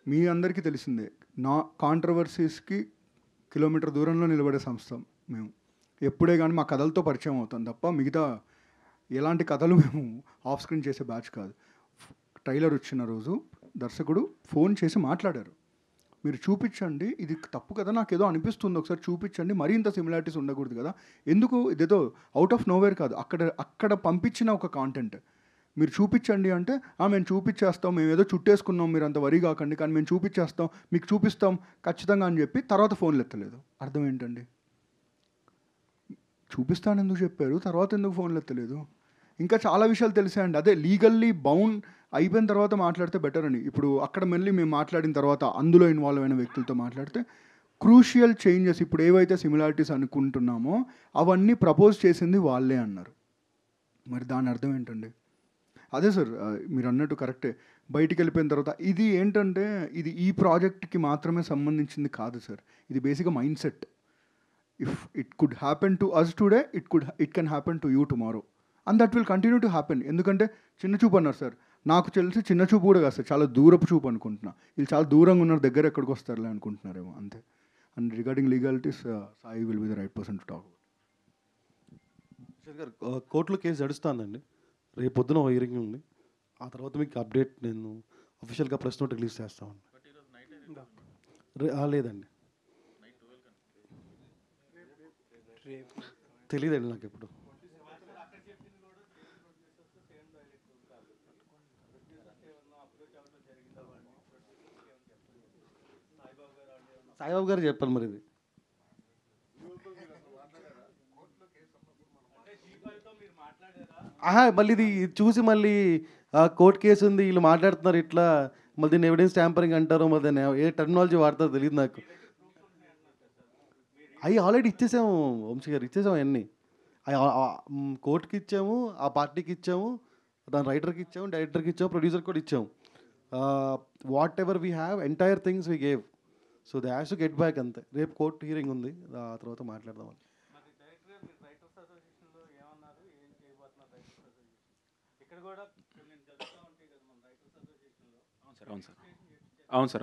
మీ అందరికీ తెలిసిందే, నా కాంట్రవర్సీస్కి కిలోమీటర్ దూరంలో నిలబడే సంస్థ మేము. ఎప్పుడే కానీ మా కథలతో పరిచయం అవుతాం తప్ప మిగతా ఎలాంటి కథలు మేము ఆఫ్ స్క్రీన్ చేసే బ్యాచ్ కాదు. ట్రైలర్ వచ్చిన రోజు దర్శకుడు ఫోన్ చేసి మాట్లాడారు, మీరు చూపించండి, ఇది తప్పు కదా, నాకు ఏదో అనిపిస్తుంది, ఒకసారి చూపించండి, మరీ ఇంత సిమిలారిటీస్ ఉండకూడదు కదా, ఎందుకు ఇదేదో అవుట్ ఆఫ్ నోవేర్ కాదు, అక్కడ పంపించిన ఒక కాంటెంట్ మీరు చూపించండి అంటే మేము చూపించేస్తాం, మేము ఏదో చుట్టేసుకున్నాం, మీరు అంత వరి కాకండి, కానీ మేము చూపించేస్తాం, మీకు చూపిస్తాం ఖచ్చితంగా అని చెప్పి తర్వాత ఫోన్లు ఎత్తలేదు. అర్థం ఏంటండి? చూపిస్తాను ఎందుకు చెప్పారు, తర్వాత ఎందుకు ఫోన్లు ఎత్తలేదు? ఇంకా చాలా విషయాలు తెలిసాయండి. అదే లీగల్లీ బౌండ్ అయిపోయిన తర్వాత మాట్లాడితే బెటర్ అని. ఇప్పుడు అక్కడ మళ్ళీ మేము మాట్లాడిన తర్వాత అందులో ఇన్వాల్వ్ అయిన వ్యక్తులతో మాట్లాడితే క్రూషియల్ చేంజెస్, ఇప్పుడు ఏవైతే సిమిలారిటీస్ అనుకుంటున్నామో అవన్నీ ప్రపోజ్ చేసింది వాళ్ళే అన్నారు. మరి దాని అర్థం ఏంటండి? అదే సార్ మీరు అన్నట్టు కరెక్టే. బయటికి వెళ్ళిపోయిన తర్వాత ఇది ఏంటంటే ఇది ఈ ప్రాజెక్ట్కి మాత్రమే సంబంధించింది కాదు సార్, ఇది బేసిక్గా mindset. If it could happen to us today, it can happen to you tomorrow, and that will continue to happen. ఎందుకంటే చిన్న చూపు అన్నారు సార్, నాకు తెలిసి చిన్న చూపు కూడా కాదు సార్, చాలా దూరపు చూపు అనుకుంటున్నా. వీళ్ళు చాలా దూరంగా ఉన్నారు, దగ్గర ఎక్కడికి వస్తారులే అనుకుంటున్నారేమో అంతే. And regarding legalities Sai will be the right person to talk. గారు కోర్టులో కేసు నడుస్తుందండి, రేపు పొద్దున హియరింగ్ ఉంది, ఆ తర్వాత మీకు అప్డేట్ నేను అఫీషియల్గా ప్రెస్ నోట్ రిలీజ్ చేస్తామండి. లేదండి, తెలియదండి నాకు ఎప్పుడు. సాయిబాబు గారు చెప్పాలి మరి ఇది. మళ్ళీ ఇది చూసి మళ్ళీ కోర్టు కేసు ఉంది, వీళ్ళు మాట్లాడుతున్నారు ఇట్లా, మళ్ళీ దీన్ని ఎవిడెన్స్ ట్యాంపరింగ్ అంటారు, మరి దాన్ని ఏ టెక్నాలజీ వాడతారో తెలియదు నాకు. అవి ఆల్రెడీ ఇచ్చేసాము వంశీ గారు, ఇచ్చేసాము అవన్నీ. కోర్టుకి ఇచ్చాము, ఆ పార్టీకి ఇచ్చాము, దాని రైటర్కి ఇచ్చాము, డైరెక్టర్కి ఇచ్చాము, ప్రొడ్యూసర్కి కూడా ఇచ్చాము. What ever we have entire things we gave, so they has to get back అంతే. రేపు కోర్టు హియరింగ్ ఉంది, ఆ తర్వాత మాట్లాడదాం. అవును సార్.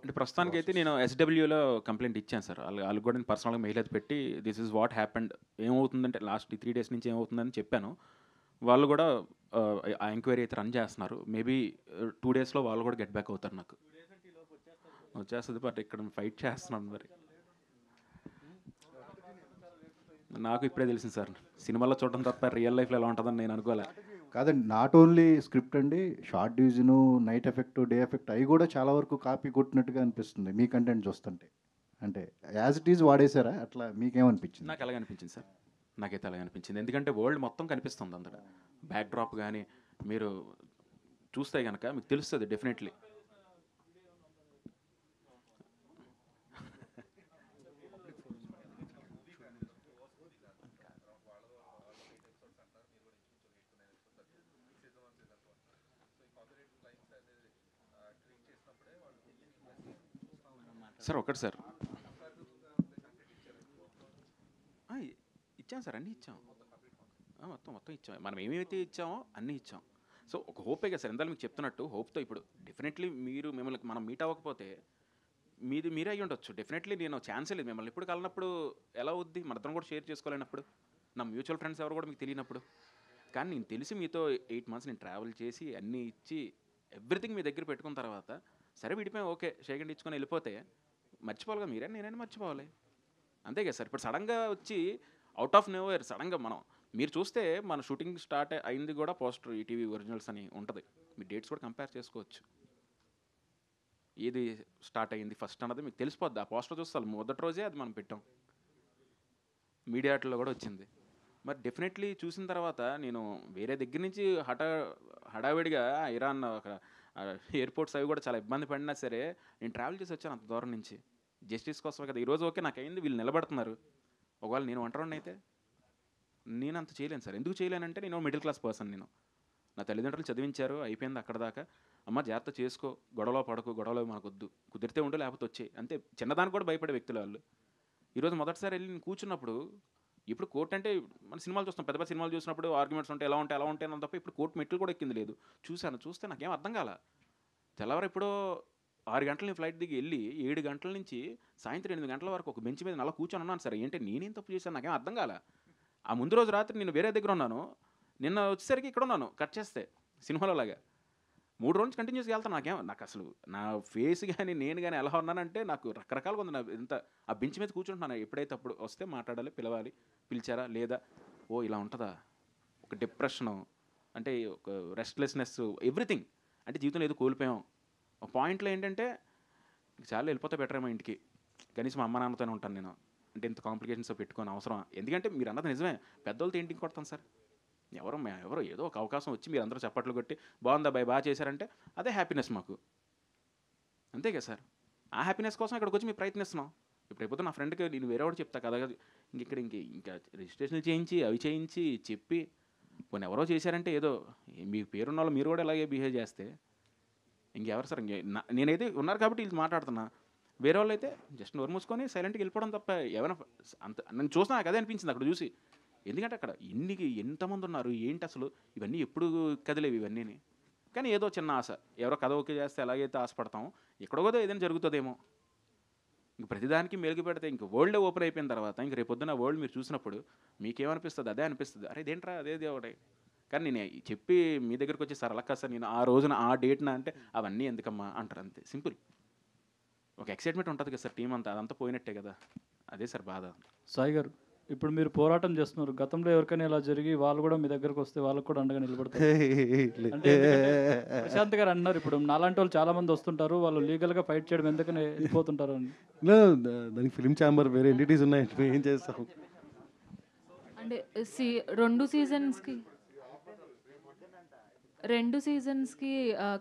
అంటే ప్రస్తుతానికి అయితే నేను ఎస్డబ్ల్యూలో కంప్లైంట్ ఇచ్చాను సార్. వాళ్ళకి కూడా నేను పర్సనల్గా మెయిల్ అయితే పెట్టి దిస్ ఇస్ వాట్ హ్యాపెండ్, ఏమవుతుందంటే లాస్ట్ 3 days నుంచి ఏమవుతుందని చెప్పాను. వాళ్ళు కూడా ఆ ఎంక్వైరీ అయితే రన్ చేస్తున్నారు. మేబీ 2 daysలో వాళ్ళు కూడా గెట్ బ్యాక్ అవుతారు. నాకు వచ్చేస్తుంది, బట్ ఇక్కడ ఫైట్ చేస్తున్నాను. మరి నాకు ఇప్పుడే తెలిసింది సార్, సినిమాలో చూడడం తప్ప రియల్ లైఫ్లో ఎలా ఉంటుందని నేను అనుకోలే. కాదండి, నాట్ ఓన్లీ స్క్రిప్ట్ అండి, short division, night effect, day effect అవి కూడా చాలా వరకు కాపీ కొట్టినట్టుగా అనిపిస్తుంది మీ కంటెంట్ చూస్తుంటే. అంటే యాజ్ ఇట్ ఈజ్ వాడేశారా, అట్లా మీకేమనిపించింది? నాకు అలాగే అనిపించింది సార్, నాకైతే అలాగే అనిపించింది. ఎందుకంటే వరల్డ్ మొత్తం కనిపిస్తుంది అంతటా, బ్యాక్ డ్రాప్ కానీ మీరు చూస్తే కనుక మీకు తెలుస్తుంది డెఫినెట్లీ. సార్ ఒకటి సార్ ఇచ్చాం సార్, అన్నీ ఇచ్చాం, మొత్తం ఇచ్చాం. మనం ఏమైతే ఇచ్చామో అన్నీ ఇచ్చాం. సో ఒక హోపే కదా సార్, ఎంత మీకు చెప్తున్నట్టు హోప్తో. ఇప్పుడు డెఫినెట్లీ మిమ్మల్ని మనం మీట్ అవ్వకపోతే మీరే అయ్యి ఉండొచ్చు. డెఫినెట్లీ నేను ఛాన్సే లేదు, మిమ్మల్ని ఎప్పుడు కలినప్పుడు ఎలా అవుద్ది, మన ఇద్దరం కూడా షేర్ చేసుకోలేనప్పుడు, నా మ్యూచువల్ ఫ్రెండ్స్ ఎవరు కూడా మీకు తెలియనప్పుడు. కానీ నేను తెలిసి మీతో 8 months నేను ట్రావెల్ చేసి అన్నీ ఇచ్చి ఎవ్రీథింగ్ మీ దగ్గర పెట్టుకున్న తర్వాత సరే విడిపోయాం, ఓకే షేకండ్ ఇచ్చుకొని వెళ్ళిపోతే మర్చిపోవాలి కదా, నేనైనా మర్చిపోవాలి అంతే కదా సార్. ఇప్పుడు సడన్గా వచ్చి అవుట్ ఆఫ్ నోవేర్ సడన్గా మీరు చూస్తే మన షూటింగ్ స్టార్ట్ అయింది కూడా పోస్టర్ ఈటీవీ ఒరిజినల్స్ అని ఉంటుంది, మీ డేట్స్ కూడా కంపేర్ చేసుకోవచ్చు. ఏది స్టార్ట్ అయ్యింది ఫస్ట్ అన్నది మీకు తెలిసిపోద్ది, ఆ పోస్టర్ చూస్తాను మొదటి రోజే అది మనం పెట్టాం, మీడియాట్లో కూడా వచ్చింది. మరి డెఫినెట్లీ చూసిన తర్వాత నేను వేరే దగ్గర నుంచి హడావిడిగా ఇరాన్ ఒక ఎయిర్పోర్ట్స్ అవి కూడా చాలా ఇబ్బంది పడినా సరే నేను ట్రావెల్ చేసి వచ్చాను అంత దూరం నుంచి జస్టిస్ కోసం కదా. ఈరోజు ఓకే నాకు అయింది, వీళ్ళు నిలబడుతున్నారు. ఒకవేళ నేను ఒంటరిని అయితే నేను అంత చేయలేను సార్. ఎందుకు చేయలేనంటే నేను మిడిల్ క్లాస్ పర్సన్, నేను నా తల్లిదండ్రులు చదివించారు, అయిపోయింది అక్కడ దాకా. అమ్మ జాగ్రత్త చేసుకో, గొడవలో పడకు, గొడవలో మనకొద్దు, కుదిరితే ఉండు లేకపోతే వచ్చే అంతే. చిన్నదానికి కూడా భయపడే వ్యక్తులు వాళ్ళు. ఈరోజు మొదటిసారి వెళ్ళి నేను కూర్చున్నప్పుడు, ఇప్పుడు కోర్టు అంటే మన సినిమాలు చూస్తాం, పెద్ద పెద్ద సినిమాలు చూసినప్పుడు ఆర్గ్యుమెంట్స్ ఉంటాయి, ఎలా ఉంటాయి అని తప్ప ఇప్పుడు కోర్టు మెట్లు కూడా ఎక్కింది లేదు. చూస్తే నాకేం అర్థం కాల. తెల్లవారు ఎప్పుడో 6 గంటల నేను ఫ్లైట్ దిగి వెళ్ళి 7 గంటల నుంచి సాయంత్రం 8 గంటల వరకు ఒక బెంచ్ మీద నలా కూర్చొని ఉన్నాను సార్. ఏంటి నేనేం తప్పు చేశాను నాకేం అర్థం కాల. ఆ ముందు రోజు రాత్రి నేను వేరే దగ్గర ఉన్నాను, నిన్న వచ్చేసరికి ఇక్కడ ఉన్నాను కట్ చేస్తే సినిమాలో లాగా 3 రోజులు కంటిన్యూస్గా వెళ్తాను. నాకు అసలు నా ఫేస్ కానీ నేను కానీ ఎలా ఉన్నానంటే నాకు రకరకాలుగా ఉంది. నా ఇంత ఆ బెంచ్ మీద కూర్చుంటున్నాను. ఎప్పుడైతే అప్పుడు వస్తే మాట్లాడాలి, పిలవాలి, పిలిచారా లేదా, ఓ ఇలా ఉంటుందా, ఒక డిప్రెషను అంటే ఒక రెస్ట్లెస్నెస్ ఎవ్రీథింగ్, అంటే జీవితంలో ఏదో కోల్పోయాం. ఒక పాయింట్లో ఏంటంటే చాలా వెళ్ళిపోతే బెటర్ ఏమో ఇంటికి, కనీసం అమ్మ నాన్నతోనే ఉంటాను నేను, అంటే ఇంత కాంప్లికేషన్స్ పెట్టుకొని అవసరం. ఎందుకంటే మీరు అన్నది నిజమే, పెద్దోళ్ళతో ఏంటికి కొడతాను సార్. ఎవరో ఏదో ఒక అవకాశం వచ్చి మీరు అందరూ చప్పట్లు కొట్టి బాగుందా బాయ్ బాగా చేశారంటే అదే హ్యాపీనెస్ మాకు, అంతే కదా సార్. ఆ హ్యాపీనెస్ కోసం ఇక్కడికి వచ్చి మేము ప్రయత్నిస్తున్నాం. ఇప్పుడు అయిపోతే నా ఫ్రెండ్కి నేను వేరే వాడు చెప్తా కదా, ఇక్కడ ఇంకా రిజిస్ట్రేషన్లు చేయించి అవి చేయించి చెప్పి కొన్ని ఎవరో చేశారంటే ఏదో మీ పేరున్న వాళ్ళు మీరు కూడా ఇలాగే బిహేవ్ చేస్తే ఇంకెవరు సార్. నేనైతే ఉన్నారు కాబట్టి ఇది మాట్లాడుతున్నా. వేరే వాళ్ళు అయితే జస్ట్ నోరు మూసుకొని సైలెంట్గా వెళ్ళిపోవడం తప్ప ఏమైనా అంత నన్ను చూసినా నాకు అదే అనిపించింది అక్కడ చూసి. ఎందుకంటే అక్కడ ఎంతమంది ఉన్నారు ఏంటి అసలు, ఇవన్నీ ఎప్పుడు కదిలేవి ఇవన్నీ. కానీ ఏదో చిన్న ఆశ, ఎవరో కథ ఓకే చేస్తే ఎలాగైతే ఆశపడతామో ఇక్కడ కూడా ఏదైనా జరుగుతుందేమో. ఇంక ప్రతిదానికి మెరుగు పెడితే ఇంక వరల్డ్ ఓపెన్ అయిపోయిన తర్వాత ఇంక రేపొద్దున వరల్డ్ మీరు చూసినప్పుడు మీకేమనిపిస్తుంది, అదే అనిపిస్తుంది, అరే ఇదేంట్రా అదేది ఒకటి. కానీ నేను చెప్పి మీ దగ్గరికి వచ్చి సార్ అలా కాదు సార్, నేను ఆ రోజున ఆ డేట్న అంటే అవన్నీ ఎందుకమ్మా అంటారు, అంతే సింపుల్. ఒక ఎక్సైట్మెంట్ ఉంటుంది కదా సార్ టీం అంతా, అదంతా పోయినట్టే కదా, అదే సార్ బాధ. సాయి గారు, ఇప్పుడు మీరు పోరాటం చేస్తున్నారు, గతంలో ఎవరికైనా ఇలా జరిగి వాళ్ళు కూడా మీ దగ్గరకు వస్తే వాళ్ళకు కూడా అండగా నిలబడతారు అంటే ప్రశాంత్ గారు అన్నారు, ఇప్పుడు నాలాంటి వాళ్ళు చాలా మంది వస్తుంటారు, వాళ్ళు లీగల్గా ఫైట్ చేయడం ఎందుకని వెళ్ళిపోతుంటారు అని. దానికి ఫిల్మ్ ఛాంబర్ వేరే ఎంటిటీస్ ఉన్నాయి, ఏం చేస్తాం అంటే రెండు సీజన్స్కి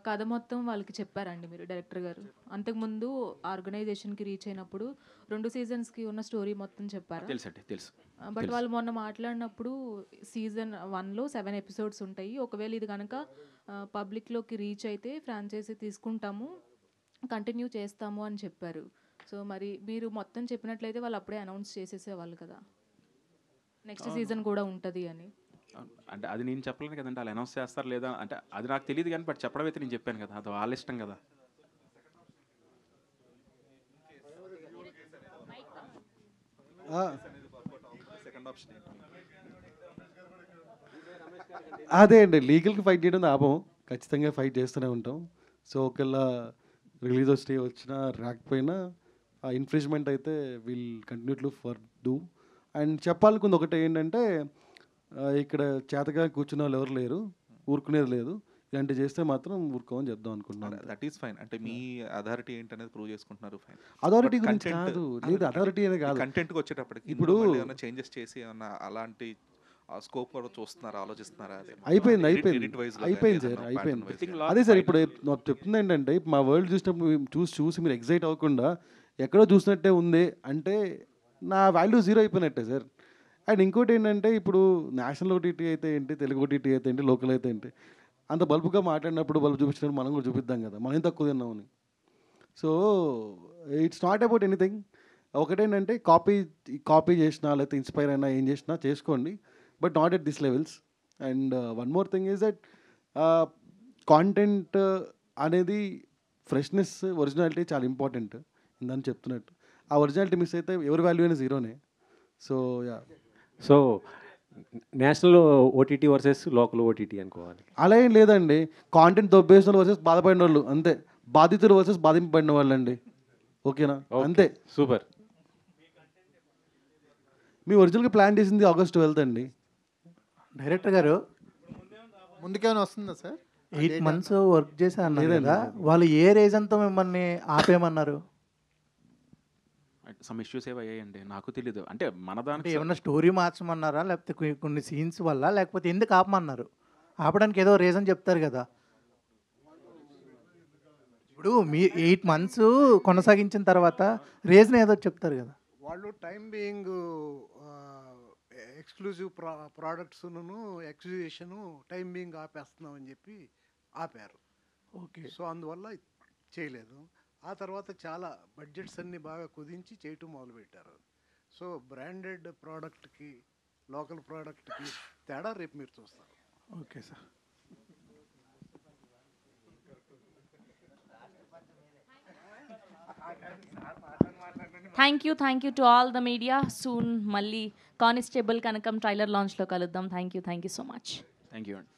కథ మొత్తం వాళ్ళకి చెప్పారండి మీరు డైరెక్టర్ గారు? అంతకుముందు ఆర్గనైజేషన్కి రీచ్ అయినప్పుడు 2 సీజన్స్కి ఉన్న స్టోరీ మొత్తం చెప్పారా? తెలుసు. బట్ వాళ్ళు మొన్న మాట్లాడినప్పుడు సీజన్ 1లో 7 ఎపిసోడ్స్ ఉంటాయి, ఒకవేళ ఇది కనుక పబ్లిక్లోకి రీచ్ అయితే ఫ్రాంచైజీ తీసుకుంటాము, కంటిన్యూ చేస్తాము అని చెప్పారు. సో మరి మీరు మొత్తం చెప్పినట్లయితే వాళ్ళు అప్పుడే అనౌన్స్ చేసేసేవాళ్ళు కదా నెక్స్ట్ సీజన్ కూడా ఉంటుంది అని. అంటే అది నేను చెప్పలేను కదండి, వాళ్ళు అనౌన్స్ చేస్తారు లేదా అంటే అది నాకు తెలియదు కానీ బట్ చెప్పడం అయితే నేను చెప్పాను కదా, అది వాళ్ళ ఇష్టం కదా. అదే అండి, లీగల్కి ఫైట్ చేయడం ఆపం, ఖచ్చితంగా ఫైట్ చేస్తూనే ఉంటాం. సో ఒకవేళ రిలీజ్ స్టే వచ్చినా రాకపోయినా ఆ ఇన్ఫ్రిజ్మెంట్ అయితే will continue to for do. And చెప్పాలనుకుంది ఒకటి ఏంటంటే, ఇక్కడ చేతగా కూర్చున్న వాళ్ళు ఎవరు లేరు, ఊరుకునేది లేదు, ఇలాంటివి చేస్తే మాత్రం ఊరుకోమని చెప్దాం అనుకుంటున్నాను. That is fine. అంటే మీ అథారిటీ ఏంటనేది ప్రూవ్ చేసుకుంటున్నారు, ఫైన్. అథారిటీ గురించి కాదు, లేదు అథారిటీ అనేది కాదు, కంటెంట్కి వచ్చేటప్పటికి ఇప్పుడు ఏమైనా చేంజెస్ చేసి ఏమన్నా అలాంటి స్కోప్ కూడా చూస్తున్నారా, ఆలోచిస్తున్నారా? అయిపోయింది సార్, అయిపోయింది. అదే సార్ ఇప్పుడు చెప్తుంది ఏంటంటే, మా వరల్డ్ చూసినప్పుడు చూసి మీరు ఎగ్జైట్ అవ్వకుండా ఎక్కడో చూసినట్టే ఉంది అంటే నా వాల్యూ 0 అయిపోయినట్టే సార్. అండ్ ఇంకోటి ఏంటంటే, ఇప్పుడు నేషనల్ ఓటీటీ అయితే ఏంటి, తెలుగు ఓటీటీ అయితే ఏంటి, లోకల్ అయితే ఏంటి, అంత బల్బుగా మాట్లాడినప్పుడు బల్బు చూపించినప్పుడు మనం కూడా చూపిద్దాం కదా, మనం తక్కువ తిన్నామని. So it's not about anything. ఒకటేంటంటే కాపీ చేసినా లేకపోతే ఇన్స్పైర్ అయినా ఏం చేసినా చేసుకోండి, but not at this levels. And one more thing is that content అనేది ఫ్రెష్నెస్, ఒరిజినాలిటీ చాలా ఇంపార్టెంట్ ఇందని చెప్తున్నట్టు. ఆ ఒరిజినాలిటీ మిస్ అయితే ఎవరి వాల్యూ అయినా 0నే. So yeah, so national OTT versus local OTT అనుకోవాలి. అలా ఏం లేదండి, కాంటెంట్ దొబ్బేసిన వాళ్ళు వర్సెస్ బాధపడిన వాళ్ళు అంతే, బాధితులు వర్సెస్ బాధింపబడిన వాళ్ళు అండి. ఓకేనా? అంతే, సూపర్. మీ ఒరిజినల్గా ప్లాన్ చేసింది August 12th అండి. డైరెక్టర్ గారు ముందుకేమైనా వస్తుందా సార్? 8 months వర్క్ చేసి అన్నారు కదా, వాళ్ళు ఏ రీజన్తో మిమ్మల్ని ఆపేయమన్నారు? సమ్ ఇష్యూస్ ఏవి అయ్యాయండి, నాకు తెలీదు. అంటే మన దానికి ఏమన్నా స్టోరీ మార్చమన్నారా, లేకపోతే కొన్ని సీన్స్ వల్ల, లేకపోతే ఎందుకు ఆపమన్నారు? ఆపడానికి ఏదో రీజన్ చెప్తారు కదా. ఇప్పుడు మీ 8 months కొనసాగించిన తర్వాత రీజన్ ఏదో చెప్తారు కదా. వాళ్ళు టైం బీయింగ్ ఎక్స్క్లూజివ్ ప్రోడక్ట్స్ను ఎక్స్క్యూజేషను టైం బీయింగ్ ఆపేస్తున్నాం అని చెప్పి ఆపారు. ఓకే. సో అందువల్ల చేయలేదు. ఆ తర్వాత చాలా బడ్జెట్స్ అన్నీ బాగా కుదించి చేయటం మొదలుపెట్టారు. సో బ్రాండెడ్ ప్రోడక్ట్కి లోకల్ ప్రోడక్ట్కి తేడా రేపు మీరు చూస్తారు. Okay sir. Thank you to all the media. Soon మళ్ళీ కానిస్టేబుల్ కనకం ట్రైలర్ లాంచ్లో కలుద్దాం. Thank you so much. Thank you అండి.